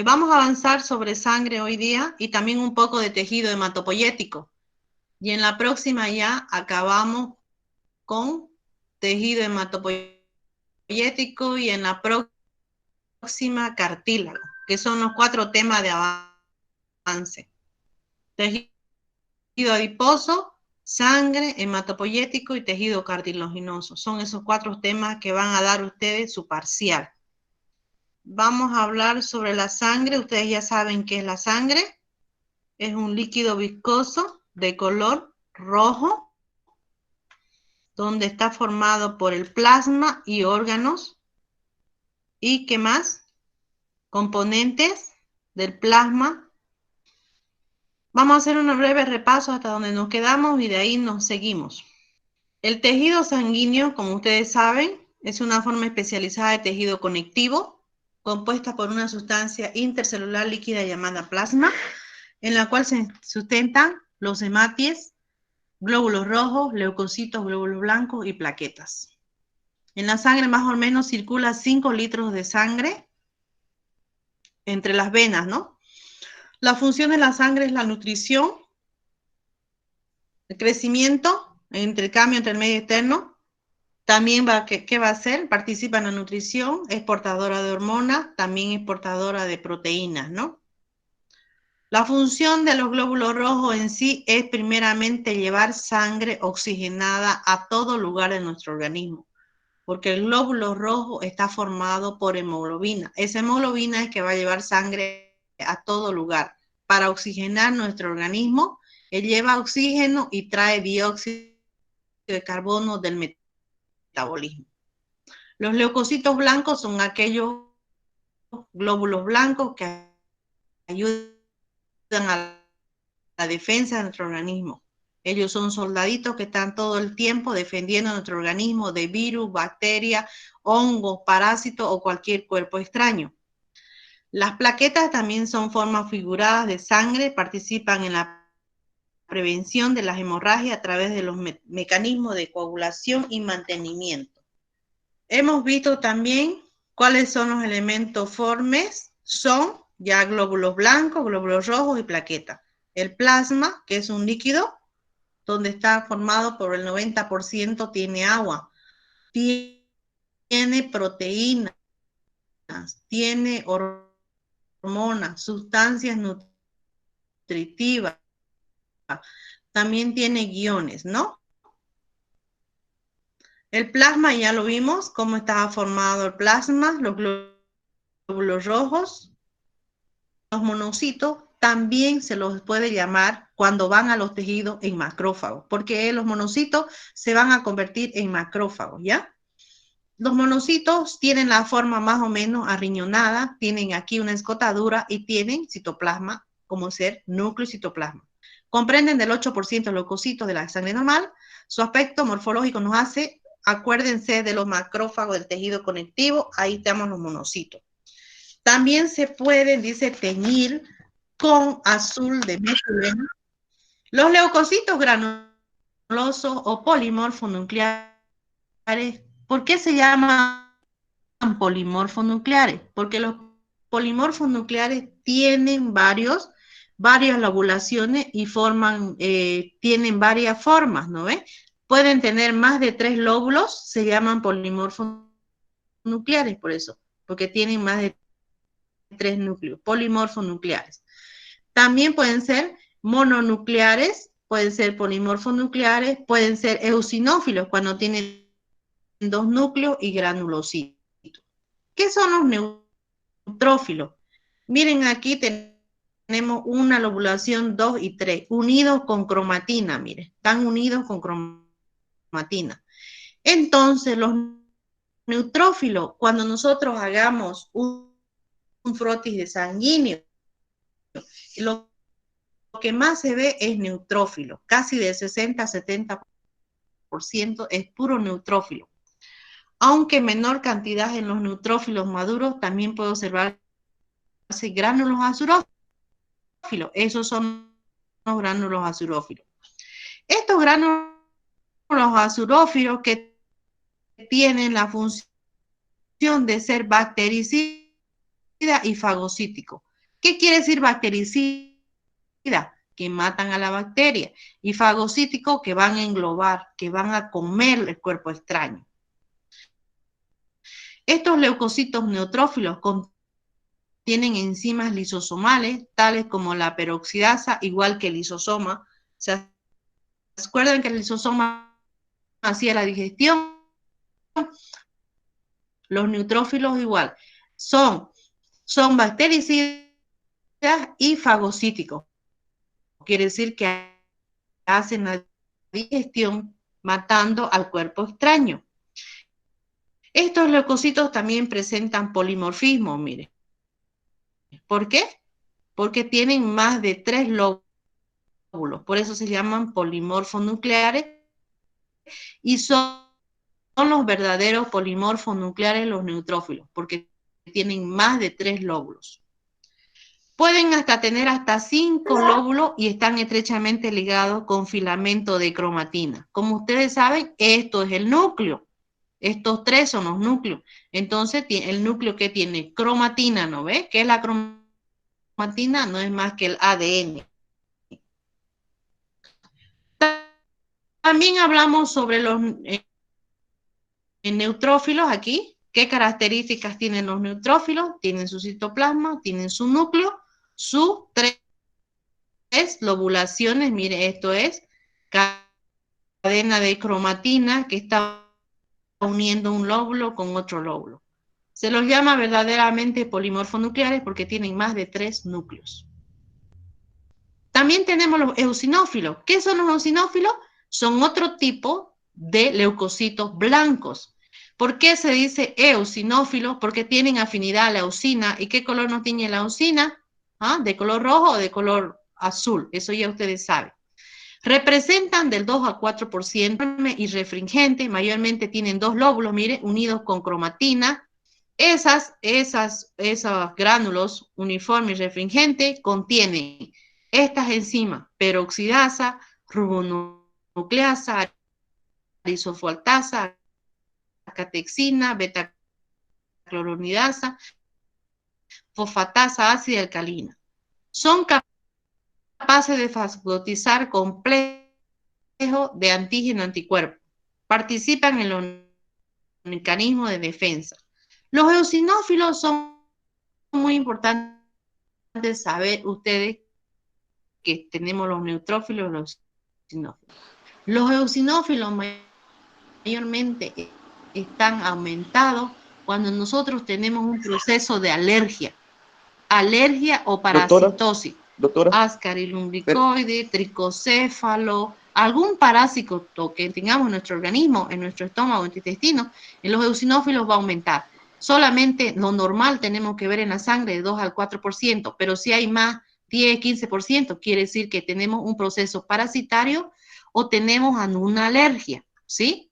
Vamos a avanzar sobre sangre hoy día y también un poco de tejido hematopoyético. Y en la próxima ya acabamos con tejido hematopoyético y en la próxima cartílago, que son los 4 temas de avance. Tejido adiposo, sangre, hematopoyético y tejido cartilaginoso. Son esos 4 temas que van a dar ustedes su parcial. Vamos a hablar sobre la sangre. Ustedes ya saben qué es la sangre. Es un líquido viscoso de color rojo, donde está formado por el plasma y órganos. ¿Y qué más? Componentes del plasma. Vamos a hacer un breve repaso hasta donde nos quedamos y de ahí nos seguimos. El tejido sanguíneo, como ustedes saben, es una forma especializada de tejido conectivo, compuesta por una sustancia intercelular líquida llamada plasma, en la cual se sustentan los hematies, glóbulos rojos, leucocitos, glóbulos blancos y plaquetas. En la sangre más o menos circula 5 litros de sangre entre las venas, ¿no? La función de la sangre es la nutrición, el crecimiento, el intercambio entre el medio externo. También ¿qué va a hacer? Participa en la nutrición, es portadora de hormonas, también es portadora de proteínas, ¿no? La función de los glóbulos rojos en sí es primeramente llevar sangre oxigenada a todo lugar de nuestro organismo, porque el glóbulo rojo está formado por hemoglobina. Esa hemoglobina es que va a llevar sangre a todo lugar. Para oxigenar nuestro organismo, él lleva oxígeno y trae dióxido de carbono del metabolismo. Los leucocitos blancos son aquellos glóbulos blancos que ayudan a la defensa de nuestro organismo. Ellos son soldaditos que están todo el tiempo defendiendo a nuestro organismo de virus, bacterias, hongos, parásitos o cualquier cuerpo extraño. Las plaquetas también son formas figuradas de sangre, participan en la prevención de las hemorragias a través de los mecanismos de coagulación y mantenimiento. Hemos visto también cuáles son los elementos formes, son ya glóbulos blancos, glóbulos rojos y plaquetas. El plasma, que es un líquido, donde está formado por el 90% tiene agua, tiene proteínas, tiene hormonas, sustancias nutritivas, también tiene guiones, ¿no? El plasma ya lo vimos, cómo estaba formado el plasma, los glóbulos rojos, los monocitos, también se los puede llamar cuando van a los tejidos en macrófagos, porque los monocitos se van a convertir en macrófagos, ¿ya? Los monocitos tienen la forma más o menos arriñonada, tienen aquí una escotadura y tienen citoplasma, como ser núcleo y citoplasma. Comprenden del 8% de los leucocitos de la sangre normal. Su aspecto morfológico nos hace, acuérdense de los macrófagos del tejido conectivo, ahí tenemos los monocitos. También se pueden, dice, teñir con azul de metileno los leucocitos granulosos o polimorfos nucleares. ¿Por qué se llaman polimorfos nucleares? Porque los polimorfos nucleares tienen varias lobulaciones y tienen varias formas, ¿no ves? Pueden tener más de 3 lóbulos, se llaman polimorfos nucleares, por eso, porque tienen más de 3 núcleos, polimorfos nucleares. También pueden ser mononucleares, pueden ser polimorfos nucleares, pueden ser eosinófilos cuando tienen 2 núcleos y granulocitos. ¿Qué son los neutrófilos? Miren, aquí tenemos una lobulación 2 y 3, unidos con cromatina, miren, están unidos con cromatina. Entonces, los neutrófilos, cuando nosotros hagamos un frotis de sanguíneo, lo que más se ve es neutrófilo, casi del 60-70% es puro neutrófilo. Aunque en menor cantidad en los neutrófilos maduros, también puede observarse gránulos azurófilos. Esos son los gránulos azurófilos. Estos gránulos azurófilos que tienen la función de ser bactericidas y fagocítico. ¿Qué quiere decir bactericida? Que matan a la bacteria. Y fagocítico, que van a englobar, que van a comer el cuerpo extraño. Estos leucocitos neutrófilos contienen enzimas lisosomales, tales como la peroxidasa, igual que el lisosoma. ¿Se acuerdan que el lisosoma hacía la digestión? Los neutrófilos igual. Son bactericidas y fagocíticos. Quiere decir que hacen la digestión matando al cuerpo extraño. Estos leucocitos también presentan polimorfismo, mire. ¿Por qué? Porque tienen más de 3 lóbulos, por eso se llaman polimorfos nucleares y son los verdaderos polimorfos nucleares los neutrófilos, porque tienen más de 3 lóbulos. Pueden tener hasta 5 lóbulos y están estrechamente ligados con filamento de cromatina. Como ustedes saben, esto es el núcleo. Estos 3 son los núcleos. Entonces, el núcleo que tiene cromatina, ¿no ve? ¿Qué es la cromatina? No es más que el ADN. También hablamos sobre los neutrófilos aquí. ¿Qué características tienen los neutrófilos? Tienen su citoplasma, tienen su núcleo, sus 3 lobulaciones. Mire, esto es cadena de cromatina que está uniendo un lóbulo con otro lóbulo. Se los llama verdaderamente polimorfonucleares porque tienen más de 3 núcleos. También tenemos los eosinófilos. ¿Qué son los eosinófilos? Son otro tipo de leucocitos blancos. ¿Por qué se dice eosinófilos? Porque tienen afinidad a la eosina. ¿Y qué color nos tiene la eosina? ¿Ah? ¿De color rojo o de color azul? Eso ya ustedes saben. Representan del 2 a 4% y refringente. Mayormente tienen 2 lóbulos, mire, unidos con cromatina. Esos gránulos uniformes y refringentes contienen estas enzimas: peroxidasa, ribonucleasa, isofosfatasa, catexina, beta-cloronidasa, fosfatasa ácida y alcalina. Son capaces de fagocitizar complejos de antígeno-anticuerpo. Participan en los mecanismos de defensa. Los eosinófilos son muy importantes saber ustedes que tenemos los neutrófilos y los eosinófilos. Los eosinófilos mayormente están aumentados cuando nosotros tenemos un proceso de alergia o parasitosis. Doctora, Ascarilumbricoide, tricocéfalo, algún parásito que tengamos en nuestro organismo, en nuestro estómago, en nuestro intestino, en los eosinófilos va a aumentar. Solamente lo normal tenemos que ver en la sangre de 2 al 4%, pero si hay más, 10, 15%, quiere decir que tenemos un proceso parasitario o tenemos una alergia, ¿sí?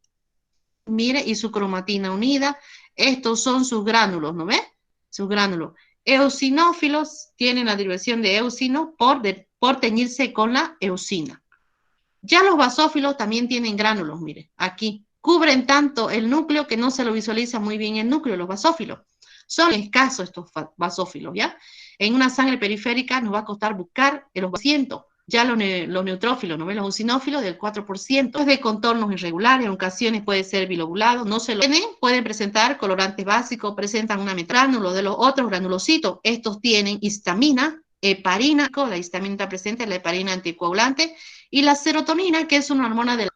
Mire, y su cromatina unida, estos son sus gránulos, ¿no ve? Sus gránulos. Eosinófilos tienen la derivación de eosino por teñirse con la eosina. Ya los basófilos también tienen gránulos, mire, aquí. Cubren tanto el núcleo que no se lo visualiza muy bien el núcleo, los basófilos. Son escasos estos basófilos, ¿ya? En una sangre periférica nos va a costar buscar los asientos. Ya los neutrófilos, ¿no ven? Los eosinófilos del 4%. Es de contornos irregulares, en ocasiones puede ser bilobulado, no se lo tienen, pueden presentar colorantes básicos, presentan una metránulo de los otros granulocitos. Estos tienen histamina, heparina, la histamina está presente, la heparina anticoagulante, y la serotonina, que es una hormona de la...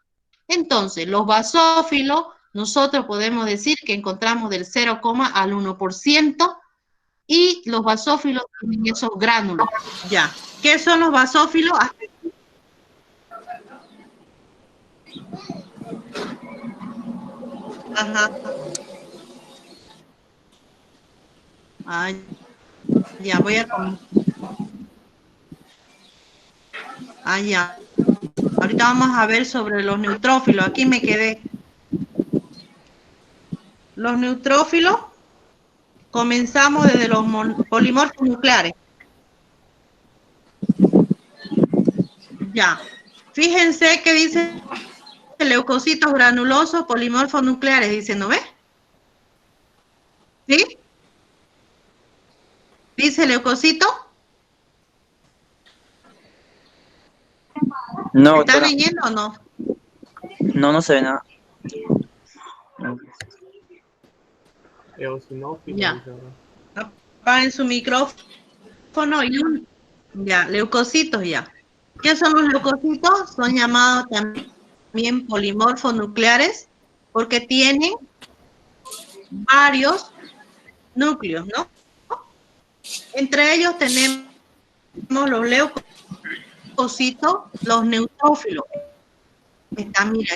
Entonces, los basófilos, nosotros podemos decir que encontramos del 0, al 1%, y los basófilos tienen esos gránulos. Ya. ¿Qué son los basófilos? Ajá. Ay, ya voy a... ya. Ahorita vamos a ver sobre los neutrófilos. Aquí me quedé. Los neutrófilos, comenzamos desde los polimorfos nucleares. Ya. Fíjense que dice leucocitos granulosos polimorfos nucleares, dice, ¿no ves? ¿Sí? ¿Dice leucocito? No, ¿Está doctora. leyendo o no? No, no se ve nada. Eosinófilo, Ya. dice ahora. Apaguen su micrófono y ya, leucocitos ya. ¿Qué son los leucocitos? Son llamados también polimorfos nucleares porque tienen varios núcleos, ¿no? Entre ellos tenemos los leucocitos, los neutrófilos. Está, mira,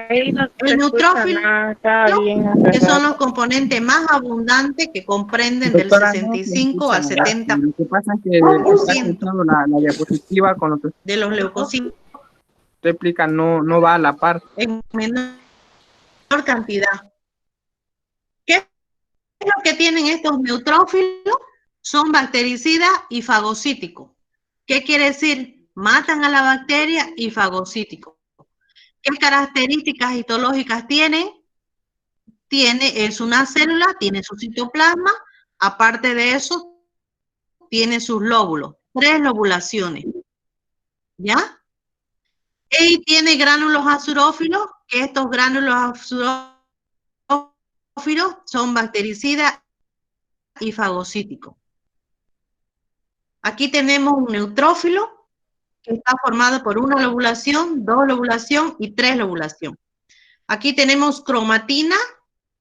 Ahí no se el escucha neutrófilo, nada, está bien que son cerrado. los componentes más abundantes que comprenden del Doctora, no se 65 escucha al nada. 70% Lo que pasa es que está cruzando la diapositiva con lo que de los leucocitos usted explica, no va a la par. en menor cantidad. ¿Qué es lo que tienen estos neutrófilos? Son bactericidas y fagocíticos. ¿Qué quiere decir? Matan a la bacteria y fagocíticos. ¿Qué características histológicas tienen? Es una célula, tiene su citoplasma, aparte de eso, tiene sus lóbulos, 3 lobulaciones, ¿ya? Y tiene gránulos azurófilos, que estos gránulos azurófilos son bactericidas y fagocíticos. Aquí tenemos un neutrófilo que está formado por una lobulación, 2 lobulación y 3 lobulación. Aquí tenemos cromatina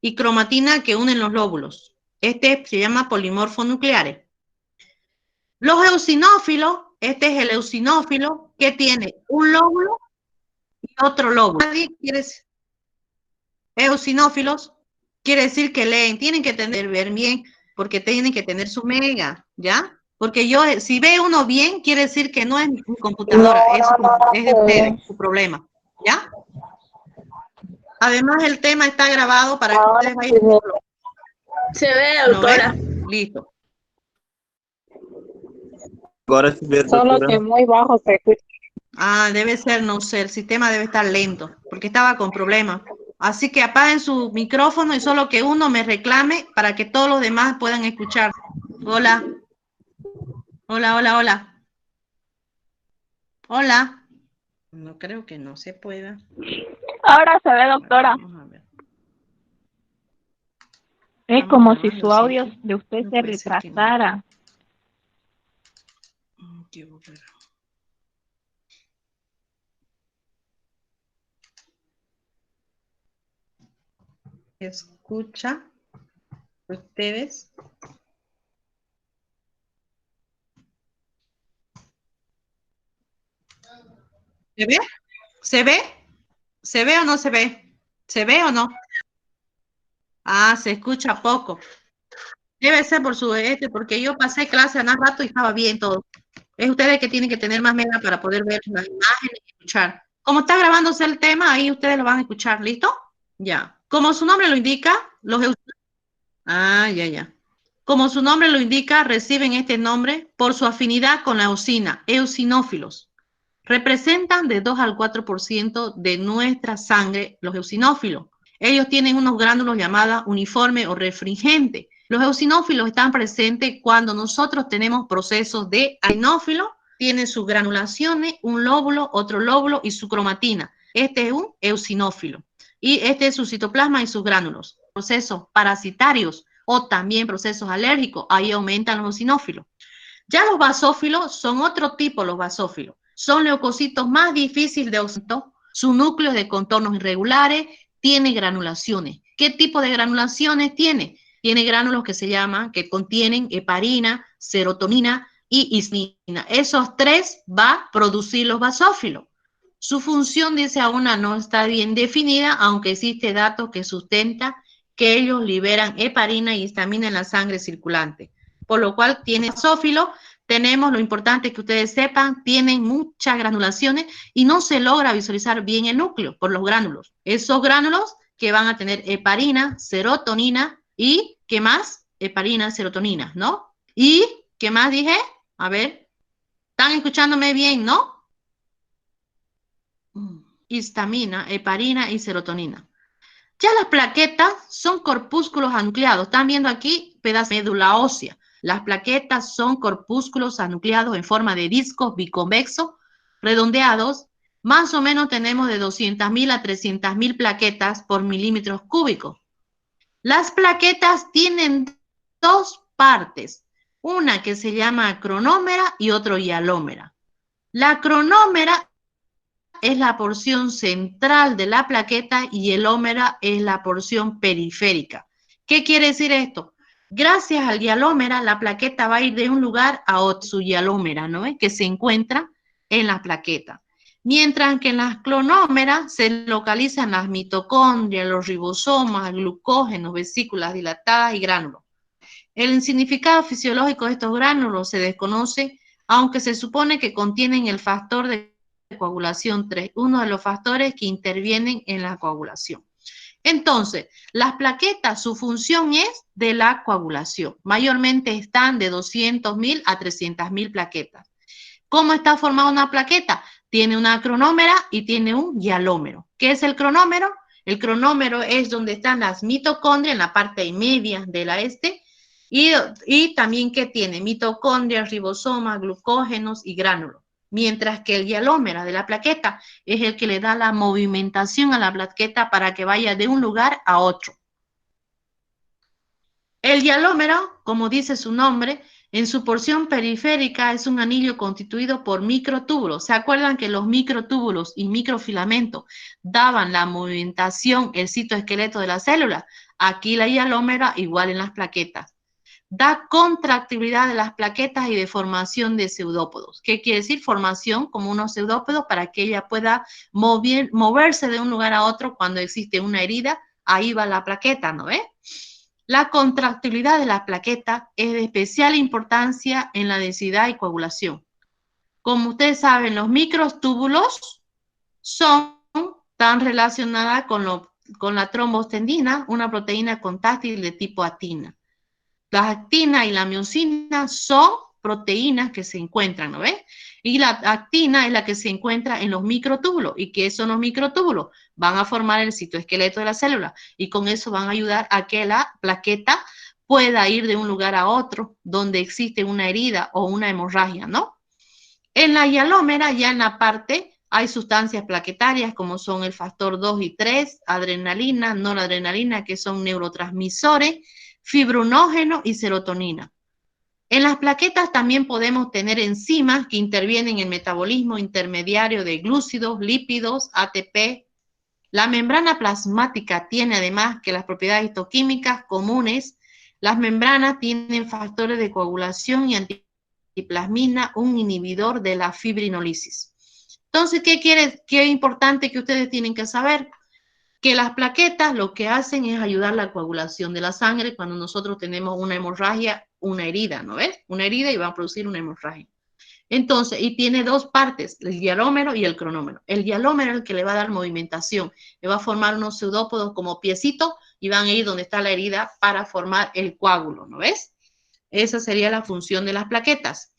y cromatina que unen los lóbulos. Este se llama polimorfo nucleares. Los eosinófilos, este es el eosinófilo que tiene un lóbulo y otro lóbulo. Nadie quiere decir eosinófilos, quiere decir que leen, tienen que ver bien, porque tienen que tener su mega, ¿ya? Porque yo, si ve uno bien, quiere decir que no es mi computadora, es de ustedes, su problema, ¿ya? Además, el tema está grabado para que Ahora ustedes sí vayan. se ve, ¿No doctora. ven? Listo. Ahora sí ve, Solo doctora. que muy bajo se escucha. Ah, debe ser, no sé, el sistema debe estar lento, porque estaba con problemas. Así que apaguen su micrófono y solo que uno me reclame para que todos los demás puedan escuchar. Hola. Hola, hola, hola. Hola. No creo que no se pueda. Ahora se ve, doctora. Vamos a ver. Es Estamos como si grabando, su audio ¿cierto? de usted No se puede ser que no. retrasara. Qué aburrido. Escucha ustedes. ¿Se ve? ¿Se ve? ¿Se ve o no se ve? ¿Se ve o no? Ah, se escucha poco. Debe ser por su porque yo pasé clase hace rato y estaba bien todo. Es ustedes que tienen que tener más mega para poder ver las imágenes y escuchar. Como está grabándose el tema, ahí ustedes lo van a escuchar, ¿listo? Ya. Como su nombre lo indica, ya. Como su nombre lo indica, reciben este nombre por su afinidad con la eosina, eosinófilos. Representan de 2 al 4% de nuestra sangre los eosinófilos. Ellos tienen unos gránulos llamados uniforme o refringente. Los eosinófilos están presentes cuando nosotros tenemos procesos de adenófilo, tienen sus granulaciones, un lóbulo, otro lóbulo y su cromatina. Este es un eosinófilo. Y este es su citoplasma y sus gránulos. Procesos parasitarios o también procesos alérgicos, ahí aumentan los eosinófilos. Ya los basófilos son otro tipo, los basófilos. Son leucocitos más difíciles de observar. Su núcleo es de contornos irregulares, tiene granulaciones. ¿Qué tipo de granulaciones tiene? Tiene gránulos que se llaman, que contienen heparina, serotonina y isnina. Esos 3 va a producir los basófilos. Su función, dice aún, no está bien definida, aunque existe datos que sustentan que ellos liberan heparina y histamina en la sangre circulante. Por lo cual tiene basófilo. Tenemos, lo importante es que ustedes sepan, tienen muchas granulaciones y no se logra visualizar bien el núcleo por los gránulos. Esos gránulos que van a tener heparina, serotonina y, ¿qué más? Heparina, serotonina, ¿no? ¿Y qué más dije? A ver, ¿están escuchándome bien, no? Histamina, heparina y serotonina. Ya las plaquetas son corpúsculos anucleados. Están viendo aquí pedazos de médula ósea. Las plaquetas son corpúsculos anucleados en forma de discos biconvexos, redondeados. Más o menos tenemos de 200.000 a 300.000 plaquetas por milímetros cúbicos. Las plaquetas tienen dos partes, una que se llama cronómera y otro hialómera. La cronómera es la porción central de la plaqueta y el hialómera es la porción periférica. ¿Qué quiere decir esto? Gracias al hialómera, la plaqueta va a ir de un lugar a otro, su hialómera, ¿no? Que se encuentra en la plaqueta. Mientras que en las cronómeras se localizan las mitocondrias, los ribosomas, glucógenos, vesículas dilatadas y gránulos. El significado fisiológico de estos gránulos se desconoce, aunque se supone que contienen el factor de coagulación 3, uno de los factores que intervienen en la coagulación. Entonces, las plaquetas, su función es de la coagulación. Mayormente están de 200.000 a 300.000 plaquetas. ¿Cómo está formada una plaqueta? Tiene una cronómera y tiene un hialómero. ¿Qué es el cronómero? El cronómero es donde están las mitocondrias en la parte media de la y también ¿qué tiene? Mitocondrias, ribosomas, glucógenos y gránulos. Mientras que el hialómero de la plaqueta es el que le da la movimentación a la plaqueta para que vaya de un lugar a otro. El hialómero, como dice su nombre, en su porción periférica es un anillo constituido por microtúbulos. ¿Se acuerdan que los microtúbulos y microfilamentos daban la movimentación, el citoesqueleto de la célula? Aquí la hialómera igual en las plaquetas. Da contractibilidad de las plaquetas y de formación de pseudópodos. ¿Qué quiere decir? Formación como unos pseudópodos para que ella pueda moverse de un lugar a otro cuando existe una herida. Ahí va la plaqueta, ¿no ve? La contractibilidad de la plaqueta es de especial importancia en la densidad y coagulación. Como ustedes saben, los microtúbulos están relacionadas con la trombostendina, una proteína contráctil de tipo actina. La actina y la miosina son proteínas que se encuentran, ¿no ves? Y la actina es la que se encuentra en los microtúbulos. ¿Y qué son los microtúbulos? Van a formar el citoesqueleto de la célula y con eso van a ayudar a que la plaqueta pueda ir de un lugar a otro donde existe una herida o una hemorragia, ¿no? En la hialómera, ya en la parte, hay sustancias plaquetarias como son el factor 2 y 3, adrenalina, noradrenalina, que son neurotransmisores, fibrinógeno y serotonina. En las plaquetas también podemos tener enzimas que intervienen en el metabolismo intermediario de glúcidos, lípidos, ATP. La membrana plasmática tiene además que las propiedades histoquímicas comunes. Las membranas tienen factores de coagulación y antiplasmina, un inhibidor de la fibrinólisis. Entonces, ¿qué es importante que ustedes tienen que saber? Que las plaquetas lo que hacen es ayudar a la coagulación de la sangre cuando nosotros tenemos una hemorragia, una herida, ¿no ves? Una herida y va a producir una hemorragia. Entonces, y tiene dos partes, el hialómero y el cronómero. El hialómero es el que le va a dar movimentación, le va a formar unos pseudópodos como piecitos y van a ir donde está la herida para formar el coágulo, ¿no ves? Esa sería la función de las plaquetas.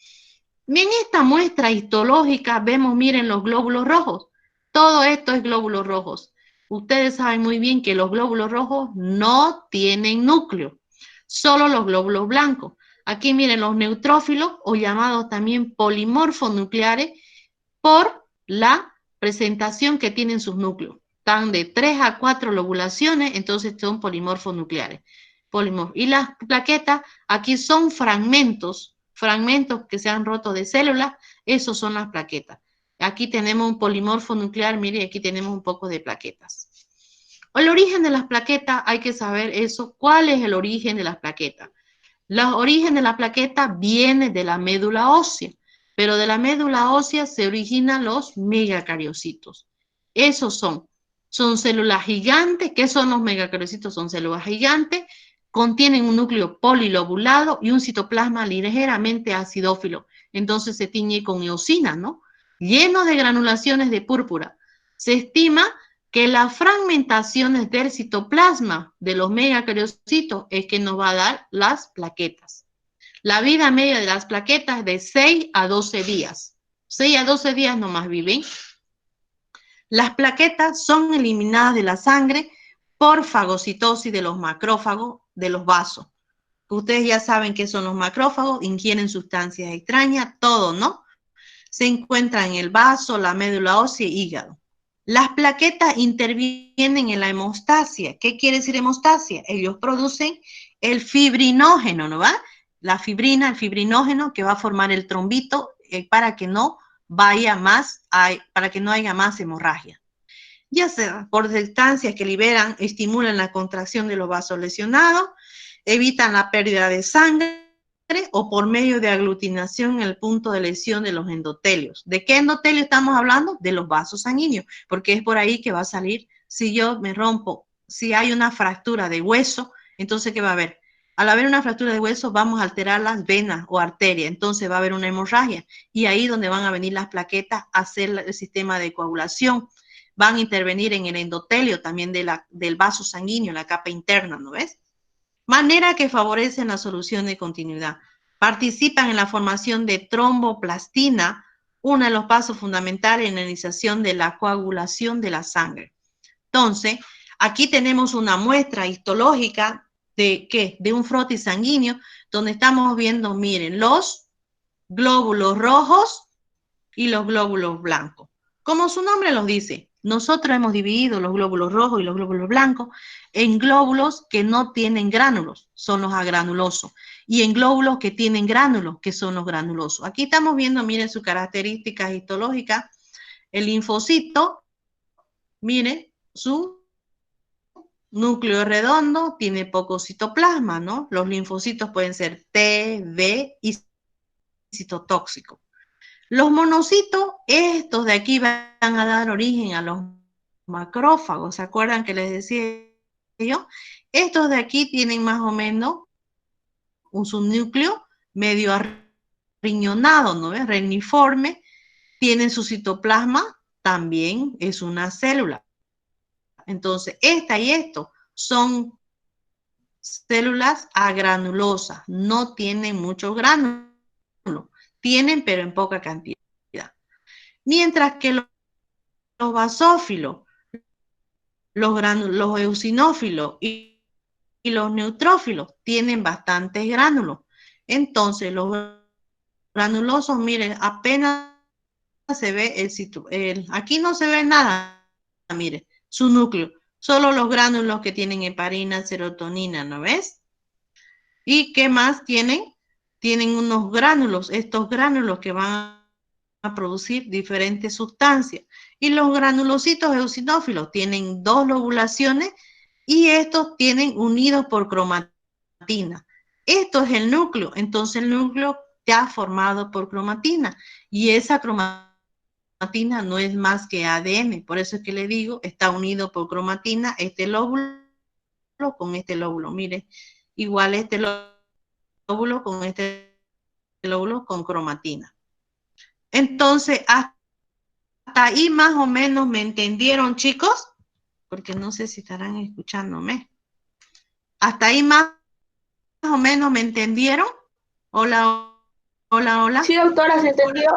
En esta muestra histológica vemos, miren, los glóbulos rojos. Todo esto es glóbulos rojos. Ustedes saben muy bien que los glóbulos rojos no tienen núcleo, solo los glóbulos blancos. Aquí miren los neutrófilos o llamados también polimorfos nucleares por la presentación que tienen sus núcleos. Están de 3 a 4 lobulaciones, entonces son polimorfos nucleares. Y las plaquetas aquí son fragmentos que se han roto de células, esos son las plaquetas. Aquí tenemos un polimorfo nuclear, mire, aquí tenemos un poco de plaquetas. El origen de las plaquetas, hay que saber eso. ¿Cuál es el origen de las plaquetas? El origen de la plaqueta viene de la médula ósea, pero de la médula ósea se originan los megacariocitos. Esos son células gigantes. ¿Qué son los megacariocitos? Son células gigantes, contienen un núcleo polilobulado y un citoplasma ligeramente acidófilo. Entonces se tiñe con eosina, ¿no? Lleno de granulaciones de púrpura. Se estima que las fragmentaciones del citoplasma de los megacariocitos es que nos va a dar las plaquetas. La vida media de las plaquetas es de 6 a 12 días. 6 a 12 días nomás viven. Las plaquetas son eliminadas de la sangre por fagocitosis de los macrófagos de los vasos. Ustedes ya saben qué son los macrófagos, ingieren sustancias extrañas, todo, ¿no? Se encuentra en el vaso, la médula ósea y hígado. Las plaquetas intervienen en la hemostasia. ¿Qué quiere decir hemostasia? Ellos producen el fibrinógeno, ¿no va? La fibrina, el fibrinógeno que va a formar el trombito para que no vaya más, para que no haya más hemorragia. Ya sea por sustancias que liberan, estimulan la contracción de los vasos lesionados, evitan la pérdida de sangre o por medio de aglutinación en el punto de lesión de los endotelios. ¿De qué endotelio estamos hablando? De los vasos sanguíneos, porque es por ahí que va a salir. Si yo me rompo, si hay una fractura de hueso, entonces ¿qué va a haber? Al haber una fractura de hueso vamos a alterar las venas o arterias, entonces va a haber una hemorragia y ahí donde van a venir las plaquetas a hacer el sistema de coagulación. Van a intervenir en el endotelio también del vaso sanguíneo, la capa interna, ¿no ves? Manera que favorecen la solución de continuidad. Participan en la formación de tromboplastina, uno de los pasos fundamentales en la iniciación de la coagulación de la sangre. Entonces, aquí tenemos una muestra histológica de ¿qué? De un frotis sanguíneo, donde estamos viendo, miren, los glóbulos rojos y los glóbulos blancos. Como su nombre los dice, nosotros hemos dividido los glóbulos rojos y los glóbulos blancos en glóbulos que no tienen gránulos, son los agranulosos, y en glóbulos que tienen gránulos, que son los granulosos. Aquí estamos viendo, miren sus características histológicas, el linfocito, miren, su núcleo redondo, tiene poco citoplasma, ¿no? Los linfocitos pueden ser T, B y citotóxicos. Los monocitos, estos de aquí van a dar origen a los macrófagos. ¿Se acuerdan que les decía yo? Estos de aquí tienen más o menos un subnúcleo medio arriñonado, ¿no ves? Reniforme. Tienen su citoplasma, también es una célula. Entonces, esta y esto son células agranulosas. No tienen muchos gránulos. Tienen, pero en poca cantidad. Mientras que los basófilos, los eosinófilos y los neutrófilos tienen bastantes gránulos. Entonces, los granulosos, miren, apenas se ve aquí no se ve nada, miren, su núcleo. Solo los gránulos que tienen heparina, serotonina, ¿no ves? ¿Y qué más tienen? Tienen unos gránulos, estos gránulos que van a producir diferentes sustancias. Y los granulocitos eosinófilos tienen dos lobulaciones y estos tienen unidos por cromatina. Esto es el núcleo, entonces el núcleo está formado por cromatina y esa cromatina no es más que ADN, por eso es que le digo, está unido por cromatina este lóbulo con este lóbulo, mire, igual este lóbulo con este lóbulo con cromatina. Entonces, hasta ahí más o menos me entendieron, chicos, porque no sé si estarán escuchándome. Hasta ahí más o menos me entendieron. Hola, hola, hola. Sí, doctora, ¿se entendió?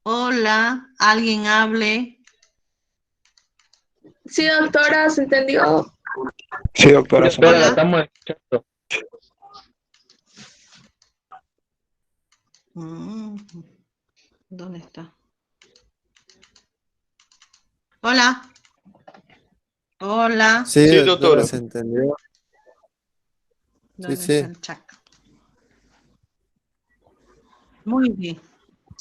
Hola, alguien hable. Sí, doctora, ¿se entendió? Sí, doctora. Doctora, la estamos escuchando. ¿Dónde está? Hola. Hola. Sí, Sí, doctora, doctora. se entendió. ¿Dónde Sí. está el chat? Muy bien.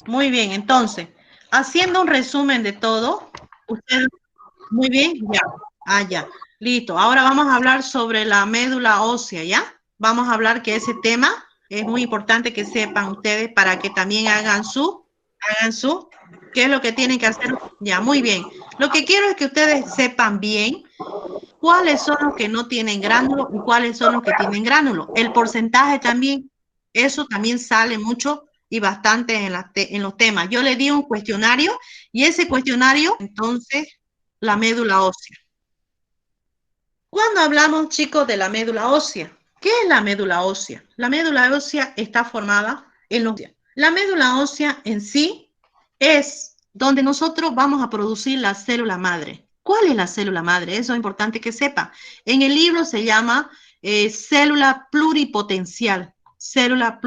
Muy bien, entonces, haciendo un resumen de todo, ustedes, muy bien, ya, ya, listo. Ahora vamos a hablar sobre la médula ósea, ¿ya? Vamos a hablar que ese tema es muy importante que sepan ustedes para que también hagan su, ¿qué es lo que tienen que hacer? Ya, muy bien. Lo que quiero es que ustedes sepan bien cuáles son los que no tienen gránulos y cuáles son los que tienen gránulos. El porcentaje también, eso también sale mucho y bastante en los temas. Yo le di un cuestionario y ese cuestionario, entonces, la médula ósea. Cuando hablamos, chicos, de la médula ósea, ¿qué es la médula ósea? La médula ósea está formada en los... La médula ósea en sí es donde nosotros vamos a producir la célula madre. ¿Cuál es la célula madre? Eso es importante que sepa. En el libro se llama célula pluripotencial, célula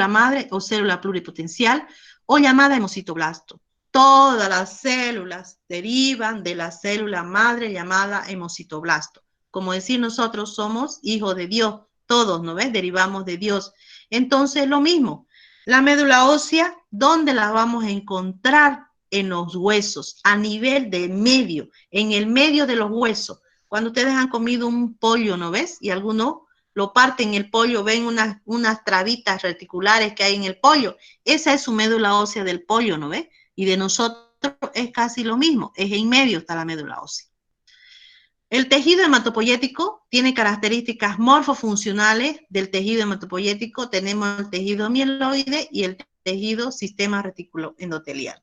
madre o célula pluripotencial, o llamada hemocitoblasto. Todas las células derivan de la célula madre llamada hemocitoblasto. Como decir, nosotros somos hijos de Dios, todos, ¿no ves? Derivamos de Dios. Entonces, lo mismo, la médula ósea, ¿dónde la vamos a encontrar? En los huesos, a nivel de medio, en el medio de los huesos. Cuando ustedes han comido un pollo, ¿no ves? Y algunos lo parten el pollo, ven unas trabitas reticulares que hay en el pollo. Esa es su médula ósea del pollo, ¿no ves? Y de nosotros es casi lo mismo, es en medio está la médula ósea. El tejido hematopoyético tiene características morfofuncionales del tejido hematopoyético. Tenemos el tejido mieloide y el tejido sistema reticuloendotelial.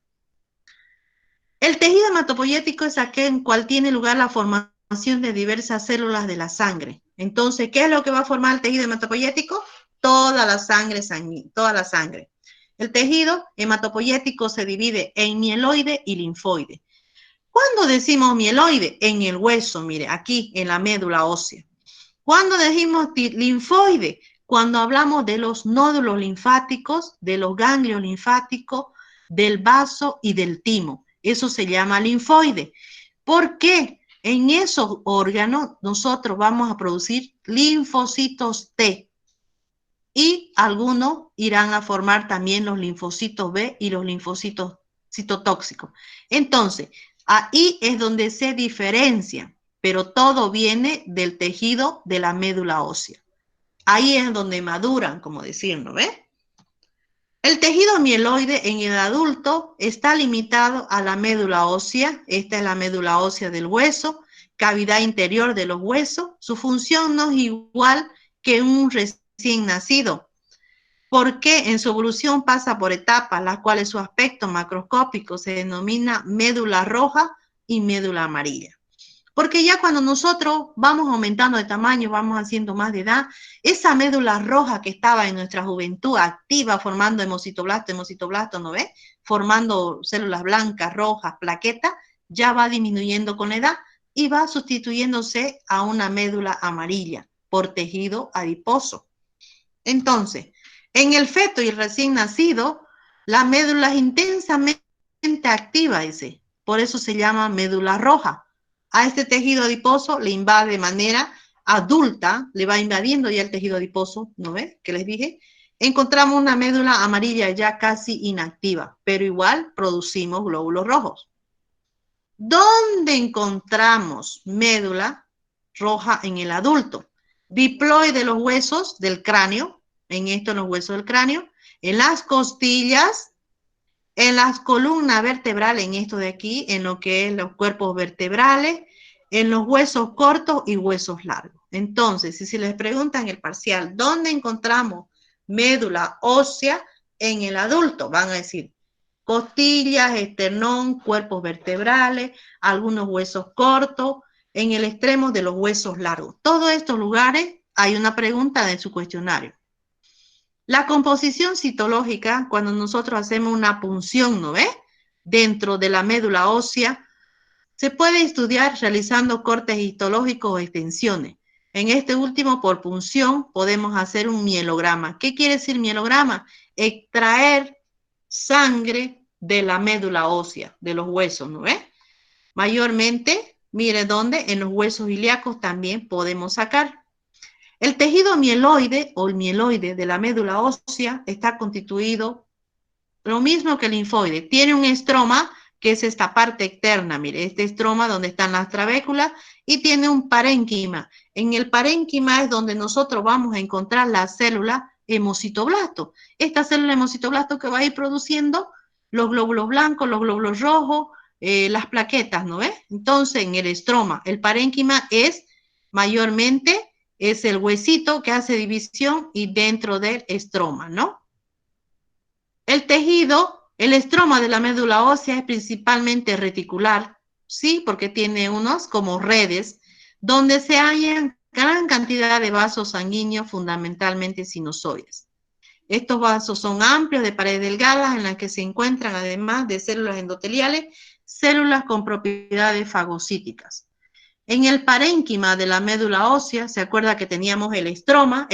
El tejido hematopoyético es aquel en cual tiene lugar la formación de diversas células de la sangre. Entonces, ¿qué es lo que va a formar el tejido hematopoyético? Toda la sangre sanguínea, toda la sangre. El tejido hematopoyético se divide en mieloide y linfoide. ¿Cuándo decimos mieloide? En el hueso, mire, aquí en la médula ósea. ¿Cuándo decimos linfoide? Cuando hablamos de los nódulos linfáticos, de los ganglios linfáticos, del vaso y del timo. Eso se llama linfoide. ¿Por qué? En esos órganos nosotros vamos a producir linfocitos T y algunos irán a formar también los linfocitos B y los linfocitos citotóxicos. Entonces, ahí es donde se diferencian, pero todo viene del tejido de la médula ósea. Ahí es donde maduran, como decir, ¿no ves? El tejido mieloide en el adulto está limitado a la médula ósea. Esta es la médula ósea del hueso, cavidad interior de los huesos. Su función no es igual que un recién nacido, porque en su evolución pasa por etapas, las cuales su aspecto macroscópico se denomina médula roja y médula amarilla. Porque ya cuando nosotros vamos aumentando de tamaño, vamos haciendo más de edad, esa médula roja que estaba en nuestra juventud activa formando hemocitoblasto, ¿no ves? Formando células blancas, rojas, plaquetas, ya va disminuyendo con la edad y va sustituyéndose a una médula amarilla por tejido adiposo. Entonces, en el feto y recién nacido, la médula es intensamente activa, dice. Por eso se llama médula roja. A este tejido adiposo le invade de manera adulta, le va invadiendo ya el tejido adiposo, ¿no ves? Que les dije. Encontramos una médula amarilla ya casi inactiva, pero igual producimos glóbulos rojos. ¿Dónde encontramos médula roja en el adulto? Diploide de los huesos del cráneo, en esto en los huesos del cráneo, en las costillas, en las columnas vertebrales, en esto de aquí, en lo que es los cuerpos vertebrales, en los huesos cortos y huesos largos. Entonces, si se les pregunta en el parcial, ¿dónde encontramos médula ósea en el adulto? Van a decir costillas, esternón, cuerpos vertebrales, algunos huesos cortos, en el extremo de los huesos largos. Todos estos lugares hay una pregunta de su cuestionario. La composición citológica, cuando nosotros hacemos una punción, ¿no ves? Dentro de la médula ósea, se puede estudiar realizando cortes histológicos o extensiones. En este último, por punción, podemos hacer un mielograma. ¿Qué quiere decir mielograma? Extraer sangre de la médula ósea, de los huesos, ¿no ves? Mayormente, mire dónde, en los huesos ilíacos también podemos sacar. El tejido mieloide o el mieloide de la médula ósea está constituido lo mismo que el linfoide. Tiene un estroma, que es esta parte externa, mire, este estroma donde están las trabéculas, y tiene un parénquima. En el parénquima es donde nosotros vamos a encontrar la célula hemocitoblasto. Esta célula hemocitoblasto que va a ir produciendo los glóbulos blancos, los glóbulos rojos, las plaquetas, ¿no ves? Entonces, en el estroma, el parénquima es mayormente es el huesito que hace división y dentro del estroma, ¿no? El tejido, el estroma de la médula ósea es principalmente reticular, ¿sí? Porque tiene unos como redes, donde se hallan gran cantidad de vasos sanguíneos, fundamentalmente sinusoides. Estos vasos son amplios, de paredes delgadas, en las que se encuentran, además de células endoteliales, células con propiedades fagocíticas. En el parénquima de la médula ósea, se acuerda que teníamos el estroma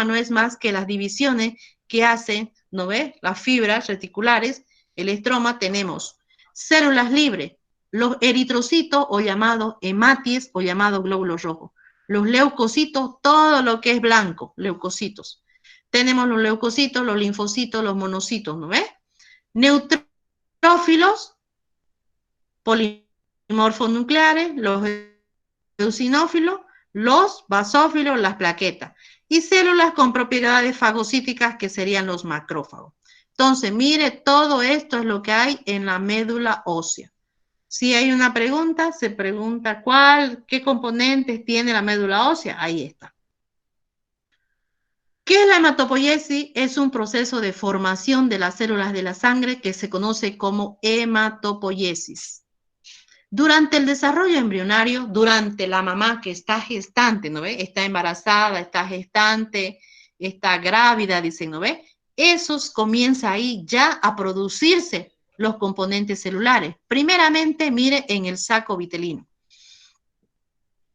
no es más que las divisiones que hacen, ¿no ve? Las fibras reticulares, el estroma tenemos células libres, los eritrocitos o llamados hematies o llamados glóbulos rojos, los leucocitos, todo lo que es blanco, leucocitos. Tenemos los leucocitos, los linfocitos, los monocitos, ¿no ve? Neutrófilos, polimorfonucleares, los eosinófilos, los basófilos, las plaquetas, y células con propiedades fagocíticas que serían los macrófagos. Entonces, mire, todo esto es lo que hay en la médula ósea. Si hay una pregunta, se pregunta qué componentes tiene la médula ósea, ahí está. ¿Qué es la hematopoiesis? Es un proceso de formación de las células de la sangre que se conoce como hematopoiesis. Durante el desarrollo embrionario, durante la mamá que está gestante, ¿no ve? Está embarazada, está gestante, está grávida, dicen, ¿no ve? Esos comienza ahí ya a producirse los componentes celulares. Primeramente, mire, en el saco vitelino.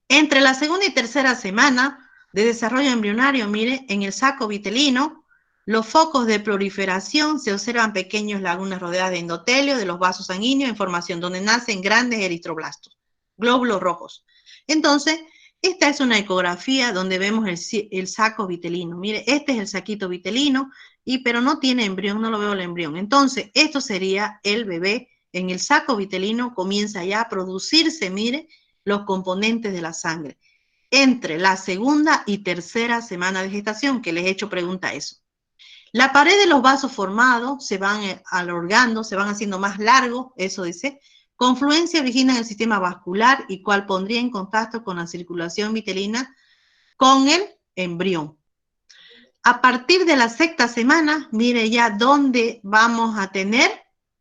Entre la segunda y tercera semana de desarrollo embrionario, mire, en el saco vitelino, los focos de proliferación se observan pequeños lagunas rodeadas de endotelio de los vasos sanguíneos en formación, donde nacen grandes eritroblastos, glóbulos rojos. Entonces, esta es una ecografía donde vemos el saco vitelino. Mire, este es el saquito vitelino, pero no tiene embrión, no lo veo el embrión. Entonces, esto sería el bebé en el saco vitelino, comienza ya a producirse, mire, los componentes de la sangre. Entre la segunda y tercera semana de gestación, que les he hecho pregunta a eso. La pared de los vasos formados se van alargando, se van haciendo más largos, eso dice. Confluencia origina en el sistema vascular y cual pondría en contacto con la circulación vitelina con el embrión. A partir de la sexta semana, mire ya dónde vamos a tener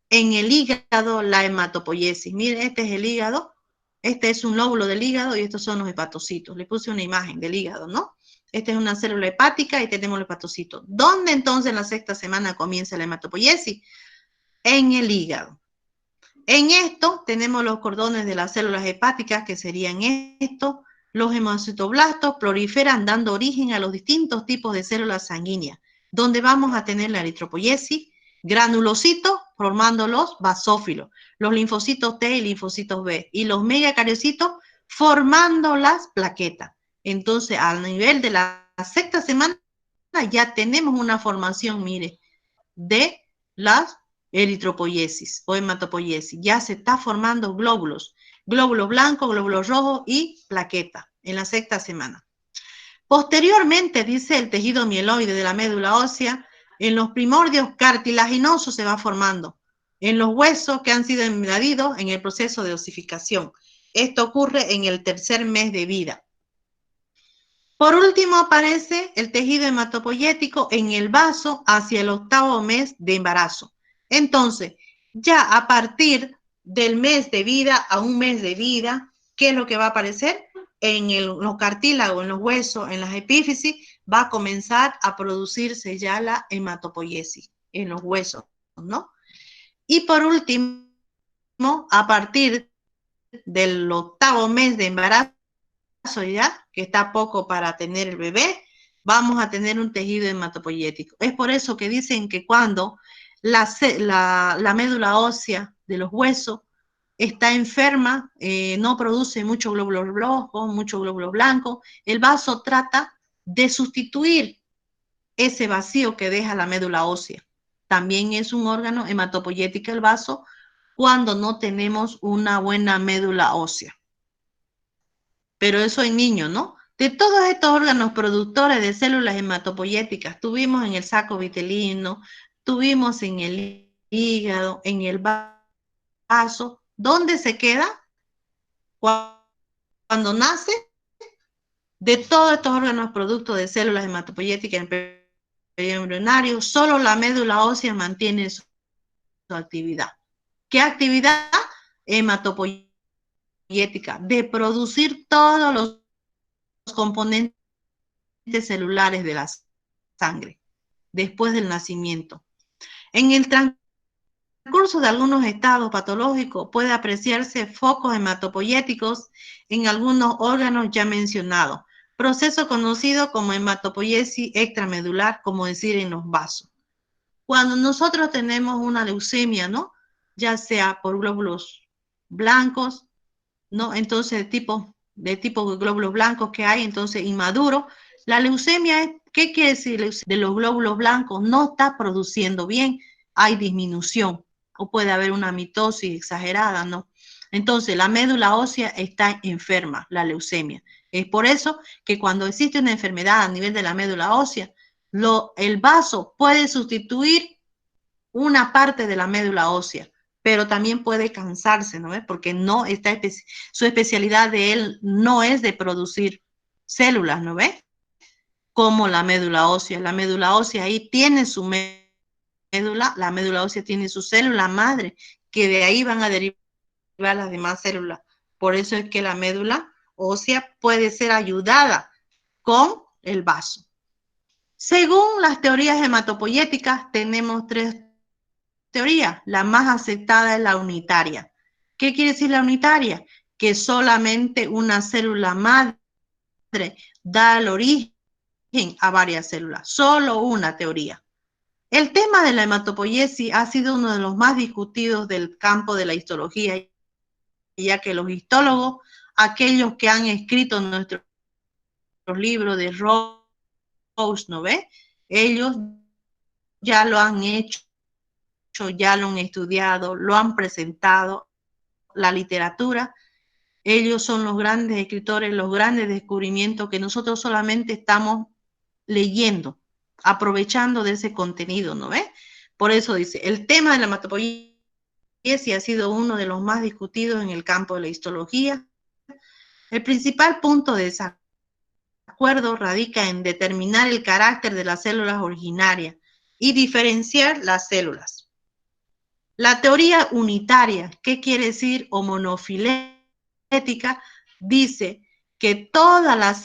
en el hígado la hematopoiesis. Mire, este es el hígado, este es un lóbulo del hígado y estos son los hepatocitos. Le puse una imagen del hígado, ¿no? Esta es una célula hepática y tenemos los hepatocitos. ¿Dónde entonces en la sexta semana comienza la hematopoiesis? En el hígado. En esto tenemos los cordones de las células hepáticas, que serían estos. Los hemocitoblastos proliferan dando origen a los distintos tipos de células sanguíneas, donde vamos a tener la eritropoiesis, granulocitos formando los basófilos, los linfocitos T y linfocitos B, y los megacariocitos formando las plaquetas. Entonces, a nivel de la sexta semana, ya tenemos una formación, mire, de las eritropoiesis o hematopoiesis. Ya se está formando glóbulos blancos, glóbulos rojos y plaqueta en la sexta semana. Posteriormente, dice, el tejido mieloide de la médula ósea, en los primordios cartilaginosos se va formando, en los huesos que han sido invadidos en el proceso de osificación. Esto ocurre en el tercer mes de vida. Por último, aparece el tejido hematopoyético en el vaso hacia el octavo mes de embarazo. Entonces, ya a partir del mes de vida a un mes de vida, ¿qué es lo que va a aparecer? En los cartílagos, en los huesos, en las epífisis, va a comenzar a producirse ya la hematopoiesis en los huesos, ¿no? Y por último, a partir del octavo mes de embarazo, ya, que está poco para tener el bebé, vamos a tener un tejido hematopoyético. Es por eso que dicen que cuando la médula ósea de los huesos está enferma, no produce muchos glóbulos rojos, muchos glóbulos blancos, el vaso trata de sustituir ese vacío que deja la médula ósea. También es un órgano hematopoyético el vaso cuando no tenemos una buena médula ósea. Pero eso en niños, ¿no? De todos estos órganos productores de células hematopoyéticas, tuvimos en el saco vitelino, tuvimos en el hígado, en el vaso. ¿Dónde se queda? Cuando nace, de todos estos órganos productos de células hematopoyéticas en el periodo embrionario, solo la médula ósea mantiene su actividad. ¿Qué actividad? Hematopoyética, de producir todos los componentes celulares de la sangre después del nacimiento. En el transcurso curso de algunos estados patológicos puede apreciarse focos hematopoyéticos en algunos órganos ya mencionados, proceso conocido como hematopoiesis extramedular, como decir en los vasos. Cuando nosotros tenemos una leucemia, ¿no? Ya sea por glóbulos blancos, ¿no? Entonces, de tipo glóbulos blancos que hay, entonces inmaduro, la leucemia, ¿qué quiere decir? De los glóbulos blancos no está produciendo bien, hay disminución, o puede haber una mitosis exagerada, ¿no? Entonces, la médula ósea está enferma, la leucemia. Es por eso que cuando existe una enfermedad a nivel de la médula ósea, el vaso puede sustituir una parte de la médula ósea, pero también puede cansarse, ¿no? Porque no está su especialidad de él no es de producir células, ¿no ves? Como la médula ósea. La médula ósea ahí tiene su médula, la médula ósea tiene su célula madre, que de ahí van a derivar las demás células. Por eso es que la médula ósea puede ser ayudada con el vaso. Según las teorías hematopoyéticas, tenemos tres teorías. La más aceptada es la unitaria. ¿Qué quiere decir la unitaria? Que solamente una célula madre da el origen a varias células. Solo una teoría. El tema de la hematopoiesis ha sido uno de los más discutidos del campo de la histología, ya que los histólogos, aquellos que han escrito nuestros libros de Rose, ¿no ve? Ellos ya lo han hecho, ya lo han estudiado, lo han presentado, la literatura. Ellos son los grandes escritores, los grandes descubrimientos que nosotros solamente estamos leyendo, aprovechando de ese contenido, ¿no ves? Por eso dice, el tema de la hematopoiesis ha sido uno de los más discutidos en el campo de la histología. El principal punto de desacuerdo radica en determinar el carácter de las células originarias y diferenciar las células. La teoría unitaria, ¿qué quiere decir? O monofilética, dice que todas las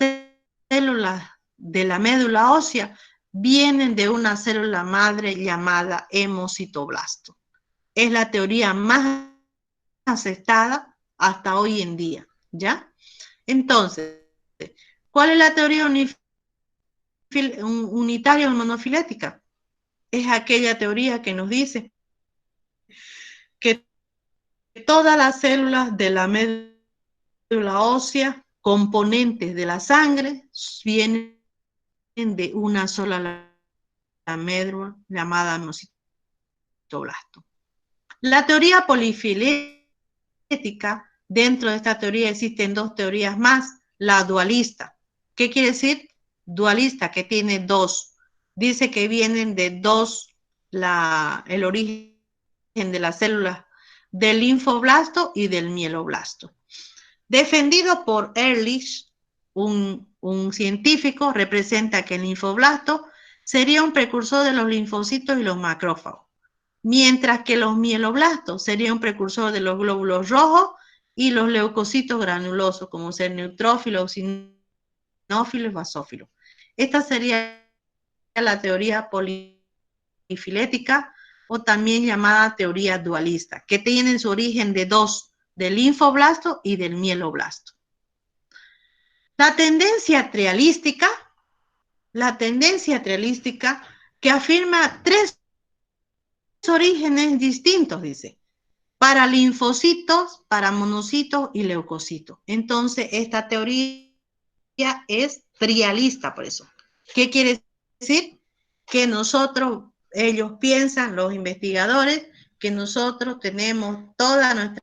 células de la médula ósea vienen de una célula madre llamada hemocitoblasto. Es la teoría más aceptada hasta hoy en día, ¿ya? Entonces, ¿cuál es la teoría unitaria o monofilética? Es aquella teoría que nos dice que todas las células de la médula ósea, componentes de la sangre, vienen de una sola médula llamada hemocitoblasto. La teoría polifilética, dentro de esta teoría existen dos teorías más, la dualista. ¿Qué quiere decir? Dualista, que tiene dos. Dice que vienen de dos el origen de las células del linfoblasto y del mieloblasto. Defendido por Ehrlich, un científico, representa que el linfoblasto sería un precursor de los linfocitos y los macrófagos, mientras que los mieloblastos serían un precursor de los glóbulos rojos y los leucocitos granulosos, como ser neutrófilos, eosinófilos, basófilos. Esta sería la teoría polifilética, o también llamada teoría dualista, que tienen su origen de dos, del linfoblasto y del mieloblasto. La tendencia trialística que afirma tres orígenes distintos, dice, para linfocitos, para monocitos y leucocitos. Entonces, esta teoría es trialista, por eso. ¿Qué quiere decir? Que ellos piensan, los investigadores, que nosotros tenemos toda nuestra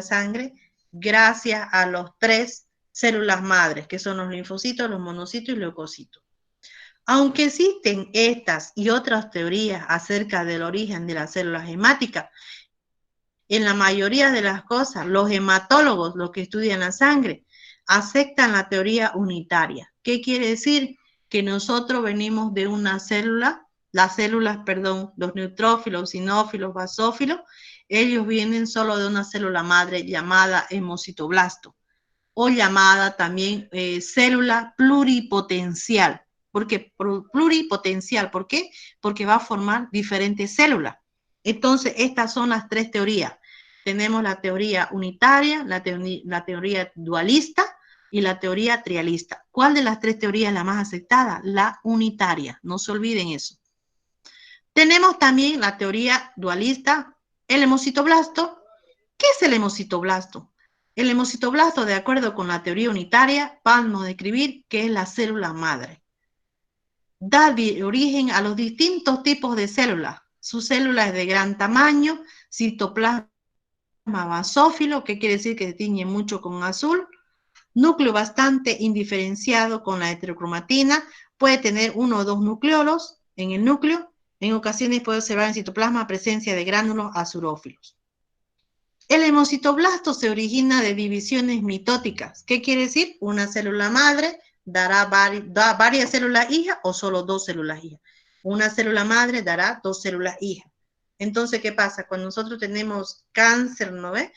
sangre gracias a los tres células madres, que son los linfocitos, los monocitos y leucocitos. Aunque existen estas y otras teorías acerca del origen de las células hemáticas, en la mayoría de las cosas, los hematólogos, los que estudian la sangre, aceptan la teoría unitaria. ¿Qué quiere decir? Que nosotros venimos de una célula, los neutrófilos, eosinófilos, basófilos, ellos vienen solo de una célula madre llamada hemocitoblasto, o llamada también célula pluripotencial. ¿Por qué? Pluripotencial, ¿por qué? Porque va a formar diferentes células. Entonces, estas son las tres teorías. Tenemos la teoría unitaria, la teoría dualista y la teoría trialista. ¿Cuál de las tres teorías es la más aceptada? La unitaria, no se olviden eso. Tenemos también la teoría dualista, el hemocitoblasto. ¿Qué es el hemocitoblasto? El hemocitoblasto, de acuerdo con la teoría unitaria, vamos a describir que es la célula madre. Da origen a los distintos tipos de células. Su célula es de gran tamaño, citoplasma basófilo, que quiere decir que se tiñe mucho con azul, núcleo bastante indiferenciado con la heterocromatina, puede tener uno o dos nucleolos en el núcleo, en ocasiones puede observar en citoplasma presencia de gránulos azurófilos. El hemocitoblasto se origina de divisiones mitóticas. ¿Qué quiere decir? Una célula madre da varias células hijas o solo dos células hijas. Una célula madre dará dos células hijas. Entonces, ¿qué pasa? Cuando nosotros tenemos cáncer, ¿no ves?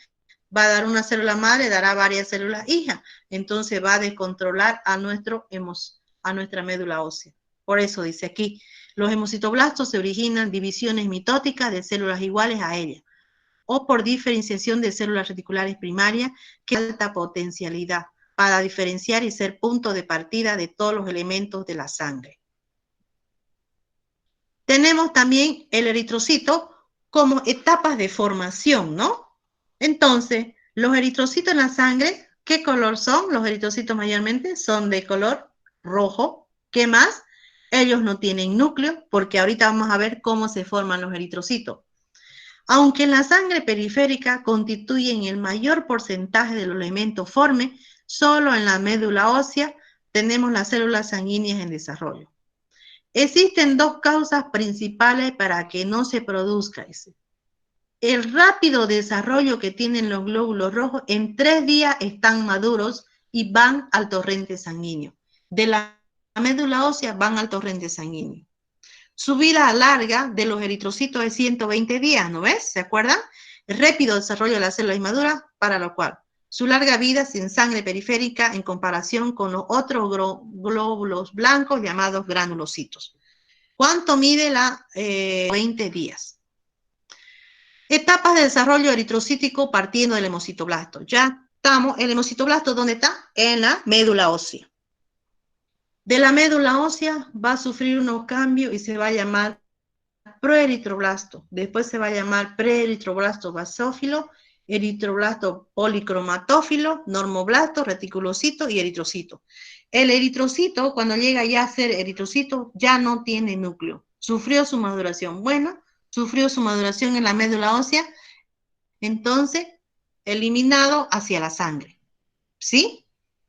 Va a dar una célula madre, dará varias células hijas. Entonces va a descontrolar a nuestra médula ósea. Por eso dice aquí, los hemocitoblastos se originan divisiones mitóticas de células iguales a ellas, o por diferenciación de células reticulares primarias que alta potencialidad para diferenciar y ser punto de partida de todos los elementos de la sangre. Tenemos también el eritrocito como etapas de formación, ¿no? Entonces, los eritrocitos en la sangre, ¿qué color son? Los eritrocitos mayormente son de color rojo. ¿Qué más? Ellos no tienen núcleo, porque ahorita vamos a ver cómo se forman los eritrocitos. Aunque en la sangre periférica constituyen el mayor porcentaje de los elementos forme, solo en la médula ósea tenemos las células sanguíneas en desarrollo. Existen dos causas principales para que no se produzca ese. El rápido desarrollo que tienen los glóbulos rojos, en 3 días están maduros y van al torrente sanguíneo. De la médula ósea van al torrente sanguíneo. Su vida larga de los eritrocitos es 120 días, ¿no ves? ¿Se acuerdan? El rápido desarrollo de las células inmaduras, para lo cual su larga vida sin sangre periférica en comparación con los otros glóbulos blancos llamados granulocitos. ¿Cuánto mide la 20 días? Etapas de desarrollo eritrocítico partiendo del hemocitoblasto. Ya estamos, el hemocitoblasto, ¿dónde está? En la médula ósea. De la médula ósea va a sufrir unos cambios y se va a llamar proeritroblasto. Después se va a llamar preeritroblasto basófilo, eritroblasto policromatófilo, normoblasto, reticulocito y eritrocito. El eritrocito, cuando llega ya a ser eritrocito, ya no tiene núcleo. Sufrió su maduración. Bueno, sufrió su maduración en la médula ósea, entonces eliminado hacia la sangre. ¿Sí?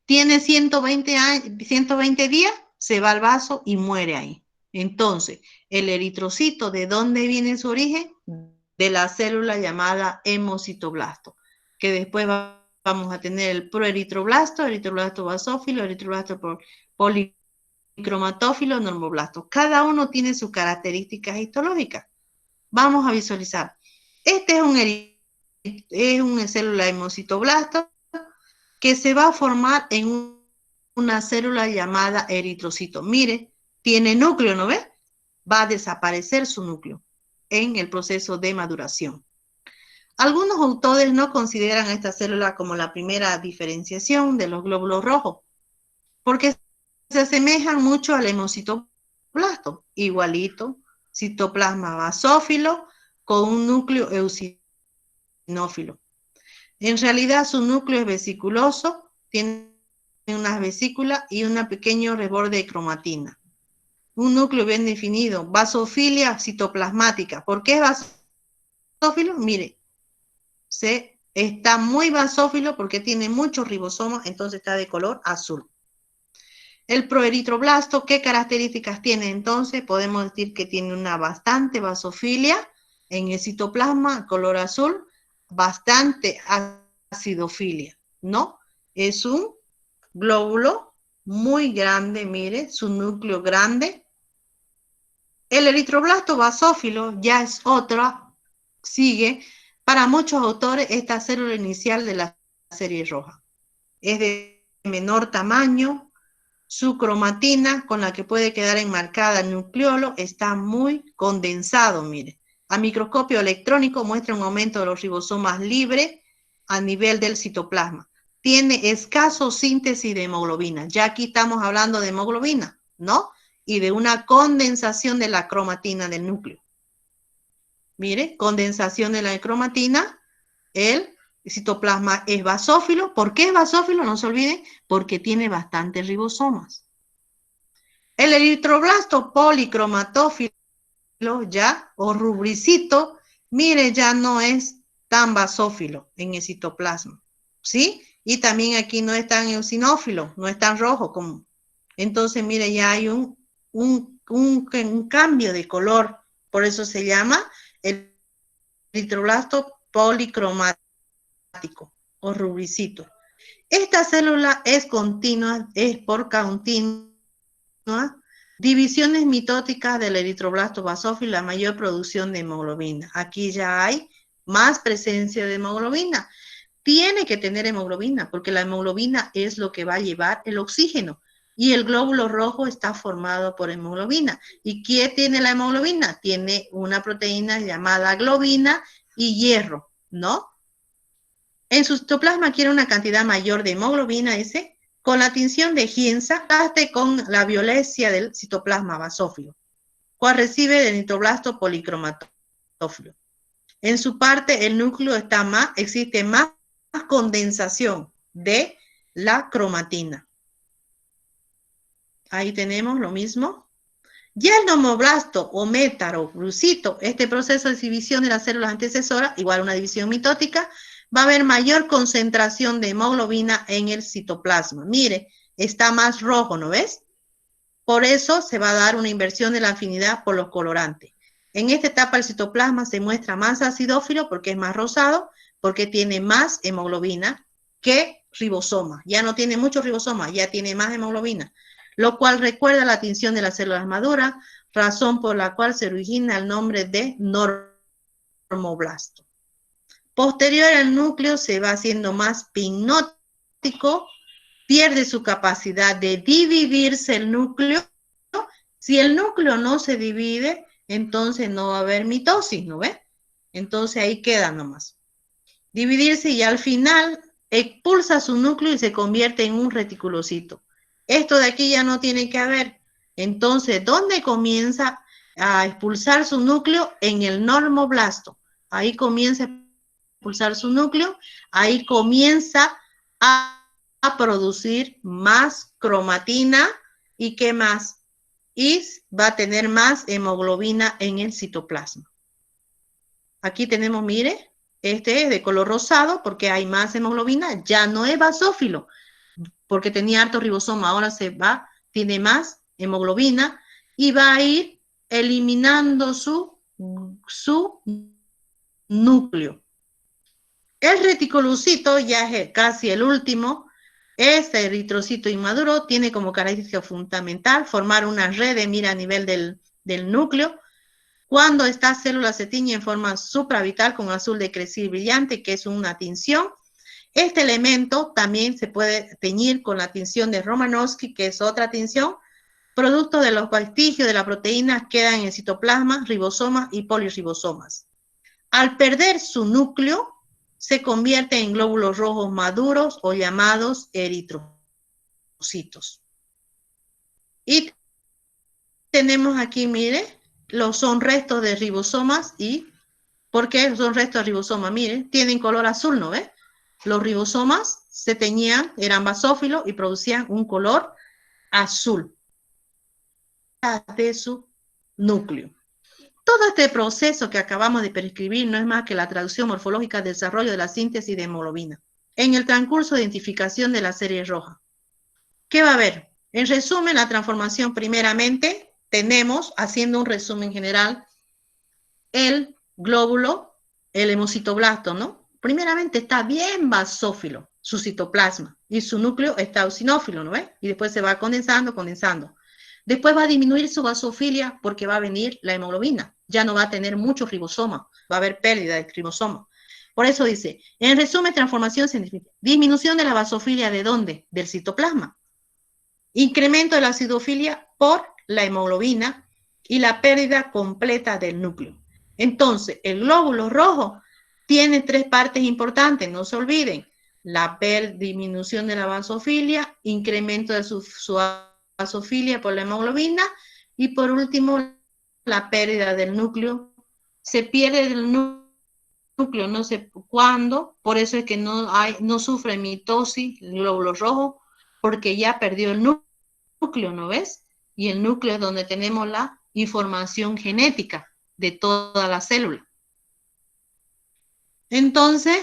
Tiene 120 días, se va al vaso y muere ahí. Entonces, el eritrocito, ¿de dónde viene su origen? De la célula llamada hemocitoblasto, que después vamos a tener el proeritroblasto, eritroblasto basófilo, eritroblasto policromatófilo, normoblasto. Cada uno tiene sus características histológicas. Vamos a visualizar. Este es una célula hemocitoblasto que se va a formar en una célula llamada eritrocito. Mire, tiene núcleo, ¿no ve? Va a desaparecer su núcleo en el proceso de maduración. Algunos autores no consideran a esta célula como la primera diferenciación de los glóbulos rojos, porque se asemejan mucho al hemocitoblasto, igualito, citoplasma basófilo con un núcleo eosinófilo. En realidad su núcleo es vesiculoso, tiene unas vesículas y un pequeño reborde de cromatina. Un núcleo bien definido, basofilia citoplasmática. ¿Por qué es basófilo? Mire, está muy basófilo porque tiene muchos ribosomas, entonces está de color azul. El proeritroblasto, ¿qué características tiene entonces? Podemos decir que tiene una bastante basofilia en el citoplasma, color azul, bastante acidofilia, ¿no? Es un glóbulo muy grande, mire, su núcleo grande. El eritroblasto basófilo ya es otra, sigue, para muchos autores, esta célula inicial de la serie roja. Es de menor tamaño, su cromatina con la que puede quedar enmarcada el nucleolo está muy condensado, mire. a microscopio electrónico muestra un aumento de los ribosomas libres a nivel del citoplasma. Tiene escaso síntesis de hemoglobina. Ya aquí estamos hablando de hemoglobina, ¿no? Y de una condensación de la cromatina del núcleo. Mire, condensación de la cromatina, el citoplasma es basófilo. ¿Por qué es basófilo? No se olviden, porque tiene bastantes ribosomas. El eritroblasto policromatófilo ya, o rubricito, mire, ya no es tan basófilo en el citoplasma, ¿sí? Y también aquí no es tan eosinófilo, no es tan rojo como. Entonces, mire, ya hay un cambio de color, por eso se llama el eritroblasto policromático o rubricito. Esta célula es continua, es por continua divisiones mitóticas del eritroblasto basófilo, la mayor producción de hemoglobina. Aquí ya hay más presencia de hemoglobina. Tiene que tener hemoglobina, porque la hemoglobina es lo que va a llevar el oxígeno. Y el glóbulo rojo está formado por hemoglobina. ¿Y qué tiene la hemoglobina? Tiene una proteína llamada globina y hierro, ¿no? En su citoplasma quiere una cantidad mayor de hemoglobina ese. Con la tinción de Gienza, contraste con la violencia del citoplasma basófilo, cual recibe del nitroblasto policromatófilo. En su parte, el núcleo está más, existe más condensación de la cromatina. Ahí tenemos lo mismo. Ya el nomoblasto o metaroglucito, este proceso de división de las células antecesoras, igual una división mitótica, va a haber mayor concentración de hemoglobina en el citoplasma. Mire, está más rojo, ¿no ves? Por eso se va a dar una inversión de la afinidad por los colorantes. En esta etapa el citoplasma se muestra más acidófilo porque es más rosado, porque tiene más hemoglobina que ribosoma. Ya no tiene muchos ribosomas, ya tiene más hemoglobina, lo cual recuerda la tinción de las células maduras, razón por la cual se origina el nombre de normoblasto. Posterior al núcleo se va haciendo más pinótico, pierde su capacidad de dividirse el núcleo. Si el núcleo no se divide, entonces no va a haber mitosis, ¿no ves? Entonces ahí queda nomás. Dividirse y al final expulsa su núcleo y se convierte en un reticulocito. Esto de aquí ya no tiene que haber. Entonces, ¿dónde comienza a expulsar su núcleo? En el normoblasto. Ahí comienza a expulsar su núcleo, ahí comienza a producir más cromatina y ¿qué más? Y va a tener más hemoglobina en el citoplasma. Aquí tenemos, mire, este es de color rosado porque hay más hemoglobina, ya no es basófilo porque tenía harto ribosoma, ahora tiene más hemoglobina y va a ir eliminando su núcleo. El reticulocito ya es casi el último. Este eritrocito inmaduro tiene como característica fundamental formar una red de mira a nivel del núcleo. Cuando esta célula se tiñe en forma supravital con azul de crecir brillante, que es una tinción, este elemento también se puede teñir con la tinción de Romanowsky, que es otra tinción. Producto de los vestigios de la proteína quedan en el citoplasma, ribosomas y polirribosomas. Al perder su núcleo, se convierte en glóbulos rojos maduros o llamados eritrocitos. Y tenemos aquí, mire, son restos de ribosomas y ¿por qué son restos de ribosomas? Mire, tienen color azul, ¿no ve? Los ribosomas se teñían, eran basófilos y producían un color azul de su núcleo. Todo este proceso que acabamos de prescribir no es más que la traducción morfológica del desarrollo de la síntesis de hemoglobina en el transcurso de identificación de la serie roja. ¿Qué va a haber? En resumen, la transformación primeramente tenemos, haciendo un resumen general, el glóbulo, el hemocitoblasto, ¿no? Primeramente está bien basófilo, su citoplasma, y su núcleo está eosinófilo, ¿no ves? Y después se va condensando. Después va a disminuir su basofilia porque va a venir la hemoglobina. Ya no va a tener muchos ribosomas, va a haber pérdida de ribosomas. Por eso dice, en resumen, transformación científica. Disminución de la basofilia, ¿de dónde? Del citoplasma. Incremento de la acidofilia por la hemoglobina y la pérdida completa del núcleo. Entonces, el glóbulo rojo tiene 3 partes importantes, no se olviden. La disminución de la vasofilia, incremento de su vasofilia por la hemoglobina y por último la pérdida del núcleo. Se pierde el núcleo, no sé cuándo, por eso es que no sufre mitosis el glóbulo rojo, porque ya perdió el núcleo, ¿no ves? Y el núcleo es donde tenemos la información genética de toda la célula. Entonces,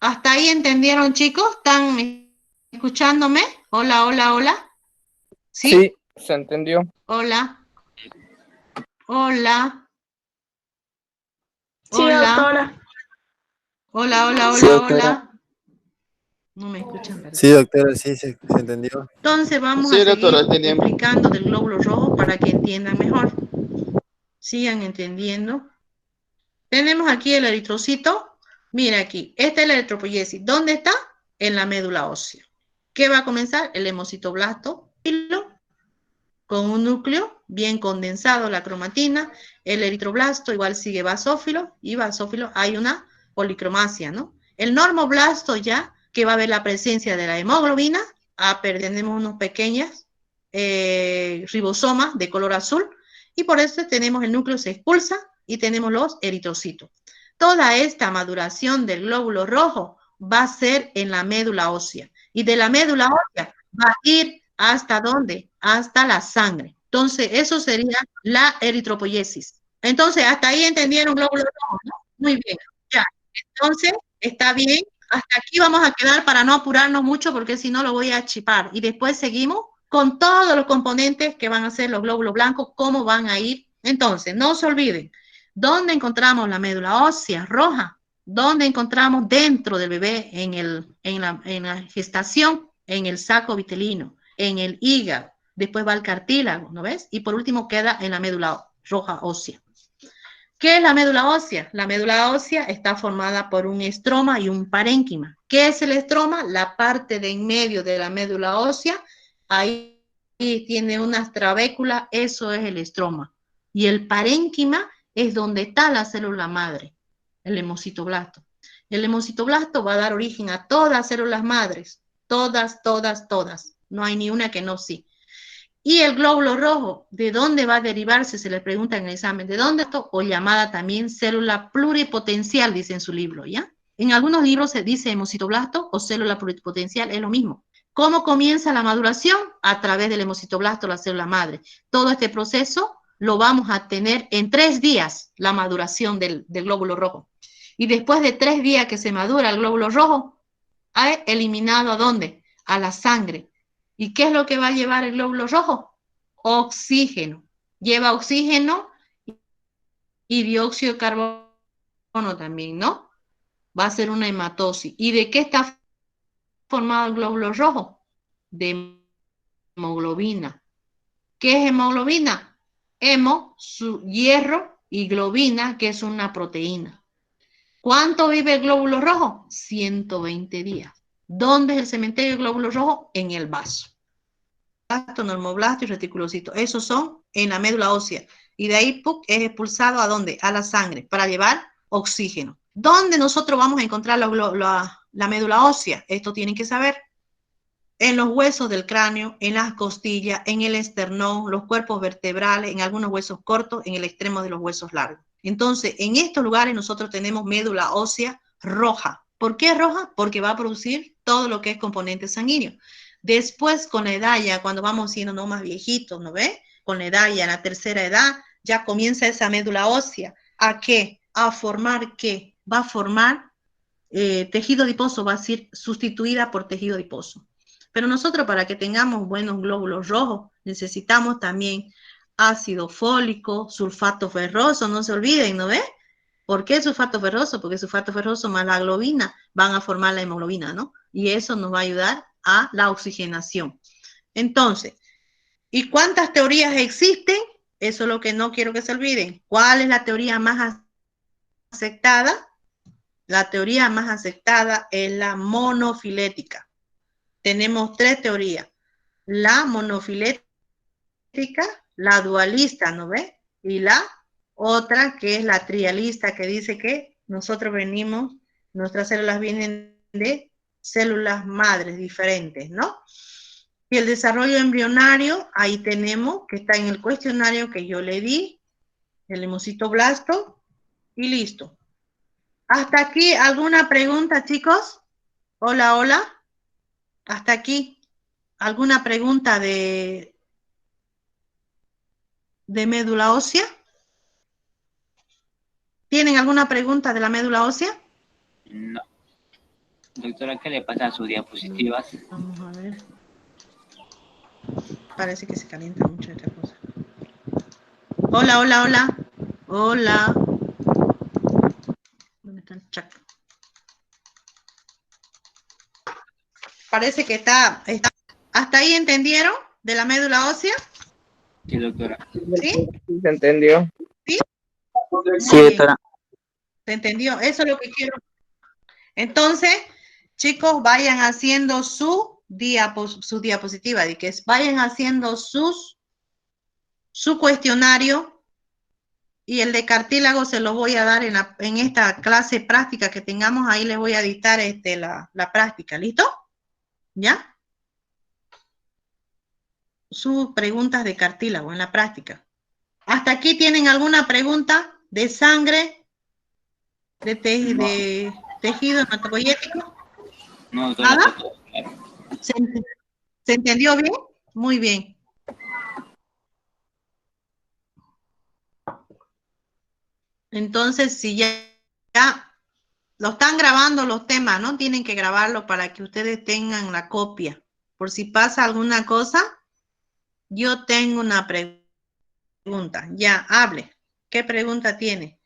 ¿hasta ahí entendieron, chicos? ¿Están escuchándome? Hola, hola, hola. ¿Sí? Sí, se entendió. Hola. Hola. Sí, Hola. doctora. Hola, hola, Sí, hola, doctora. hola. No me escuchan, ¿verdad? Sí, doctora, sí, se entendió. Entonces vamos Sí, a doctora, seguir entendemos. explicando del glóbulo rojo para que entiendan mejor. Sigan entendiendo. Tenemos aquí el eritrocito. Mira aquí, esta es la eritropoyesis. ¿Dónde está? En la médula ósea. ¿Qué va a comenzar? El hemocitoblasto con un núcleo bien condensado, la cromatina. El eritroblasto igual sigue basófilo y basófilo hay una policromasia, ¿no? El normoblasto ya, que va a ver la presencia de la hemoglobina, tenemos unos pequeños ribosomas de color azul y por eso tenemos el núcleo se expulsa y tenemos los eritrocitos. Toda esta maduración del glóbulo rojo va a ser en la médula ósea y de la médula ósea va a ir ¿hasta dónde? Hasta la sangre. Entonces, eso sería la eritropoyesis. Entonces, hasta ahí entendieron glóbulo rojo, ¿no? Muy bien. Ya. Entonces, está bien. Hasta aquí vamos a quedar para no apurarnos mucho porque si no lo voy a chipar. Y después seguimos con todos los componentes que van a ser los glóbulos blancos, cómo van a ir. Entonces, no se olviden, ¿dónde encontramos la médula ósea roja? ¿Dónde encontramos dentro del bebé en la gestación? En el saco vitelino, en el hígado, después va al cartílago, ¿no ves? Y por último queda en la médula roja ósea. ¿Qué es la médula ósea? La médula ósea está formada por un estroma y un parénquima. ¿Qué es el estroma? La parte de en medio de la médula ósea, ahí tiene una trabécula, eso es el estroma. Y el parénquima es donde está la célula madre, el hemocitoblasto. El hemocitoblasto va a dar origen a todas las células madres, todas, todas, todas. No hay ni una que no sí. Y el glóbulo rojo, ¿de dónde va a derivarse? Se le pregunta en el examen, ¿de dónde esto? O llamada también célula pluripotencial, dice en su libro, ¿ya? En algunos libros se dice hemocitoblasto o célula pluripotencial, es lo mismo. ¿Cómo comienza la maduración? A través del hemocitoblasto, la célula madre. Todo este proceso lo vamos a tener en 3 días, la maduración del glóbulo rojo. Y después de 3 días que se madura el glóbulo rojo, ha eliminado ¿a dónde? A la sangre. ¿Y qué es lo que va a llevar el glóbulo rojo? Oxígeno. Lleva oxígeno y dióxido de carbono también, ¿no? Va a ser una hematosis. ¿Y de qué está formado el glóbulo rojo? De hemoglobina. ¿Qué es hemoglobina? Hemo, hierro, y globina, que es una proteína. ¿Cuánto vive el glóbulo rojo? 120 días. ¿Dónde es el cementerio del glóbulo rojo? En el vaso. Normoblasto y reticulocito. Esos son en la médula ósea. Y de ahí es expulsado ¿a dónde? A la sangre para llevar oxígeno. ¿Dónde nosotros vamos a encontrar la médula ósea? Esto tienen que saber. En los huesos del cráneo, en las costillas, en el esternón, los cuerpos vertebrales, en algunos huesos cortos, en el extremo de los huesos largos. Entonces, en estos lugares nosotros tenemos médula ósea roja. ¿Por qué roja? Porque va a producir todo lo que es componente sanguíneo. Después, con la edad, ya cuando vamos siendo no más viejitos, ¿no ve? Con la edad, ya en la tercera edad, ya comienza esa médula ósea. ¿A qué? A formar ¿qué? Va a formar tejido adiposo, va a ser sustituida por tejido adiposo. Pero nosotros para que tengamos buenos glóbulos rojos necesitamos también ácido fólico, sulfato ferroso, no se olviden, ¿no ve? ¿Por qué sulfato ferroso? Porque sulfato ferroso más la globina van a formar la hemoglobina, ¿no? Y eso nos va a ayudar a la oxigenación. Entonces, ¿y cuántas teorías existen? Eso es lo que no quiero que se olviden. ¿Cuál es la teoría más aceptada? La teoría más aceptada es la monofilética. Tenemos 3 teorías. La monofilética, la dualista, ¿no ve? Y la otra que es la trialista, que dice que nosotros venimos, nuestras células vienen de células madres diferentes, ¿no? Y el desarrollo embrionario, ahí tenemos, que está en el cuestionario que yo le di, el hemocitoblasto, y listo. ¿Hasta aquí alguna pregunta, chicos? Hola, hola. Hasta aquí. ¿Alguna pregunta de médula ósea? ¿Tienen alguna pregunta de la médula ósea? No. Doctora, ¿qué le pasa a sus diapositivas? Vamos a ver. Parece que se calienta mucho esta cosa. Hola, hola, hola. Hola. ¿Dónde está el chat? Parece que está. ¿Hasta ahí entendieron de la médula ósea? Sí, doctora. ¿Sí? Sí, se entendió. ¿Sí? Sí, Muy bien. doctora. ¿Se entendió? Eso es lo que quiero. Entonces, chicos, vayan haciendo su diapositiva, y que vayan haciendo su cuestionario, y el de cartílago se lo voy a dar en esta clase práctica que tengamos. Ahí les voy a dictar la práctica. ¿Listo? ¿Ya? Sus preguntas de cartílago en la práctica. ¿Hasta aquí tienen alguna pregunta de sangre, de tejido hematopoyético? No, doctora, ¿Nada? está todo claro. ¿Se entendió bien? Muy bien. Entonces, si ya lo están grabando los temas, ¿no? Tienen que grabarlo para que ustedes tengan la copia. Por si pasa alguna cosa, yo tengo una pregunta. Ya, hable. ¿Qué pregunta tiene?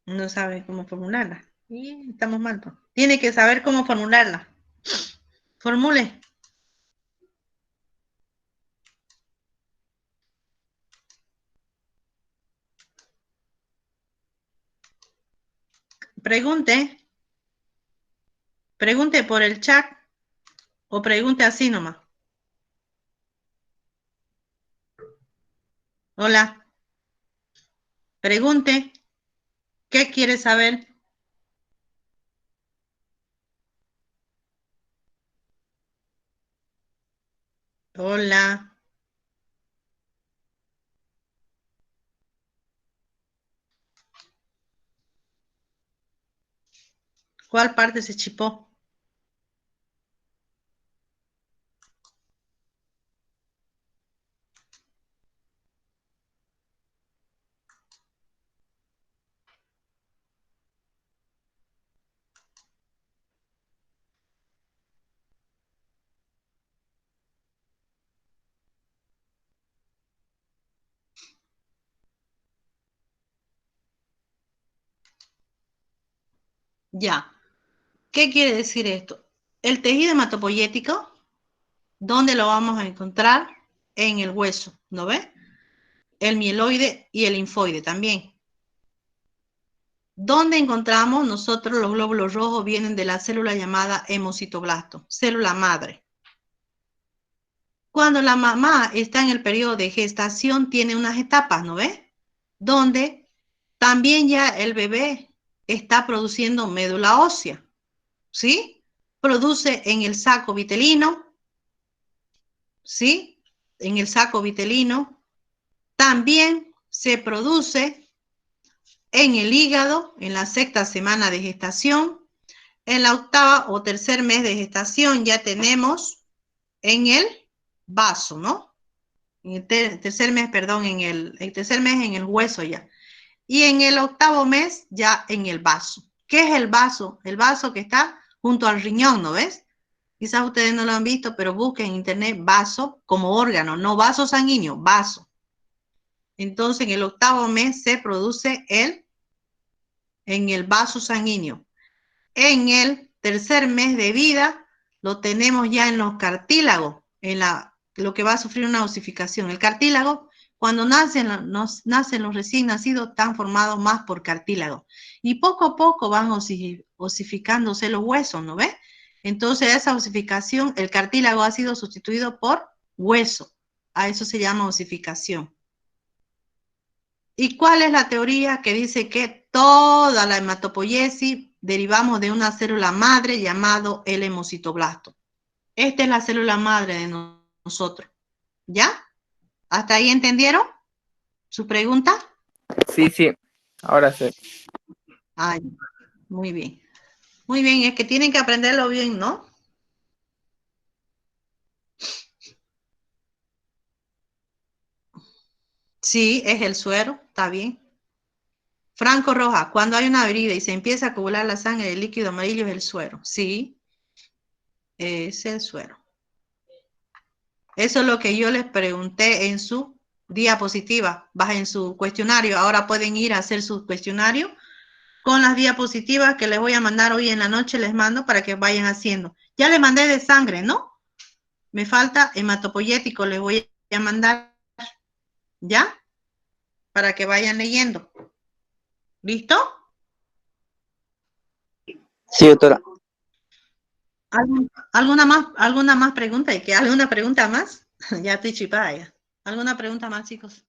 No sabe cómo formularla. Y estamos mal, pues. Tiene que saber cómo formularla. Formule. Pregunte. Pregunte por el chat o pregunte así nomás. Hola. Pregunte. ¿Qué quiere saber? Hola. ¿Cuál parte se chipó? Ya. ¿Qué quiere decir esto? El tejido hematopoyético, ¿dónde lo vamos a encontrar? En el hueso, ¿no ve? El mieloide y el linfoide también. ¿Dónde encontramos nosotros los glóbulos rojos? Vienen de la célula llamada hemocitoblasto, célula madre. Cuando la mamá está en el periodo de gestación, tiene unas etapas, ¿no ve? Donde también ya el bebé está produciendo médula ósea, ¿sí? Produce en el saco vitelino, ¿sí? En el saco vitelino. También se produce en el hígado, en la sexta semana de gestación. En la octava o tercer mes de gestación ya tenemos en el vaso, ¿no? En el tercer mes, perdón, en el tercer mes en el hueso ya. Y en el octavo mes ya en el vaso. ¿Qué es el vaso? El vaso que está junto al riñón, ¿no ves? Quizás ustedes no lo han visto, pero busquen en internet vaso como órgano, no vaso sanguíneo, vaso. Entonces, en el octavo mes se produce en el vaso sanguíneo. En el tercer mes de vida lo tenemos ya en los cartílagos, lo que va a sufrir una osificación. El cartílago, cuando nacen los recién nacidos, están formados más por cartílago. Y poco a poco van osificándose los huesos, ¿no ves? Entonces, esa osificación, el cartílago ha sido sustituido por hueso. A eso se llama osificación. ¿Y cuál es la teoría que dice que toda la hematopoiesis derivamos de una célula madre llamado el hemocitoblasto? Esta es la célula madre de nosotros. ¿Ya? ¿Hasta ahí entendieron su pregunta? Sí, sí, ahora sí. Ay, muy bien. Muy bien, es que tienen que aprenderlo bien, ¿no? Sí, es el suero, está bien. Franco Roja, cuando hay una herida y se empieza a coagular la sangre, el líquido amarillo es el suero. Sí, es el suero. Eso es lo que yo les pregunté en su diapositiva, en su cuestionario. Ahora pueden ir a hacer su cuestionario con las diapositivas que les voy a mandar hoy en la noche, les mando para que vayan haciendo. Ya les mandé de sangre, ¿no? Me falta hematopoyético, les voy a mandar, ¿ya? Para que vayan leyendo. ¿Listo? Sí, doctora. ¿Alguna más pregunta? ¿Alguna pregunta más? Ya estoy chipada ya. ¿Alguna pregunta más, chicos?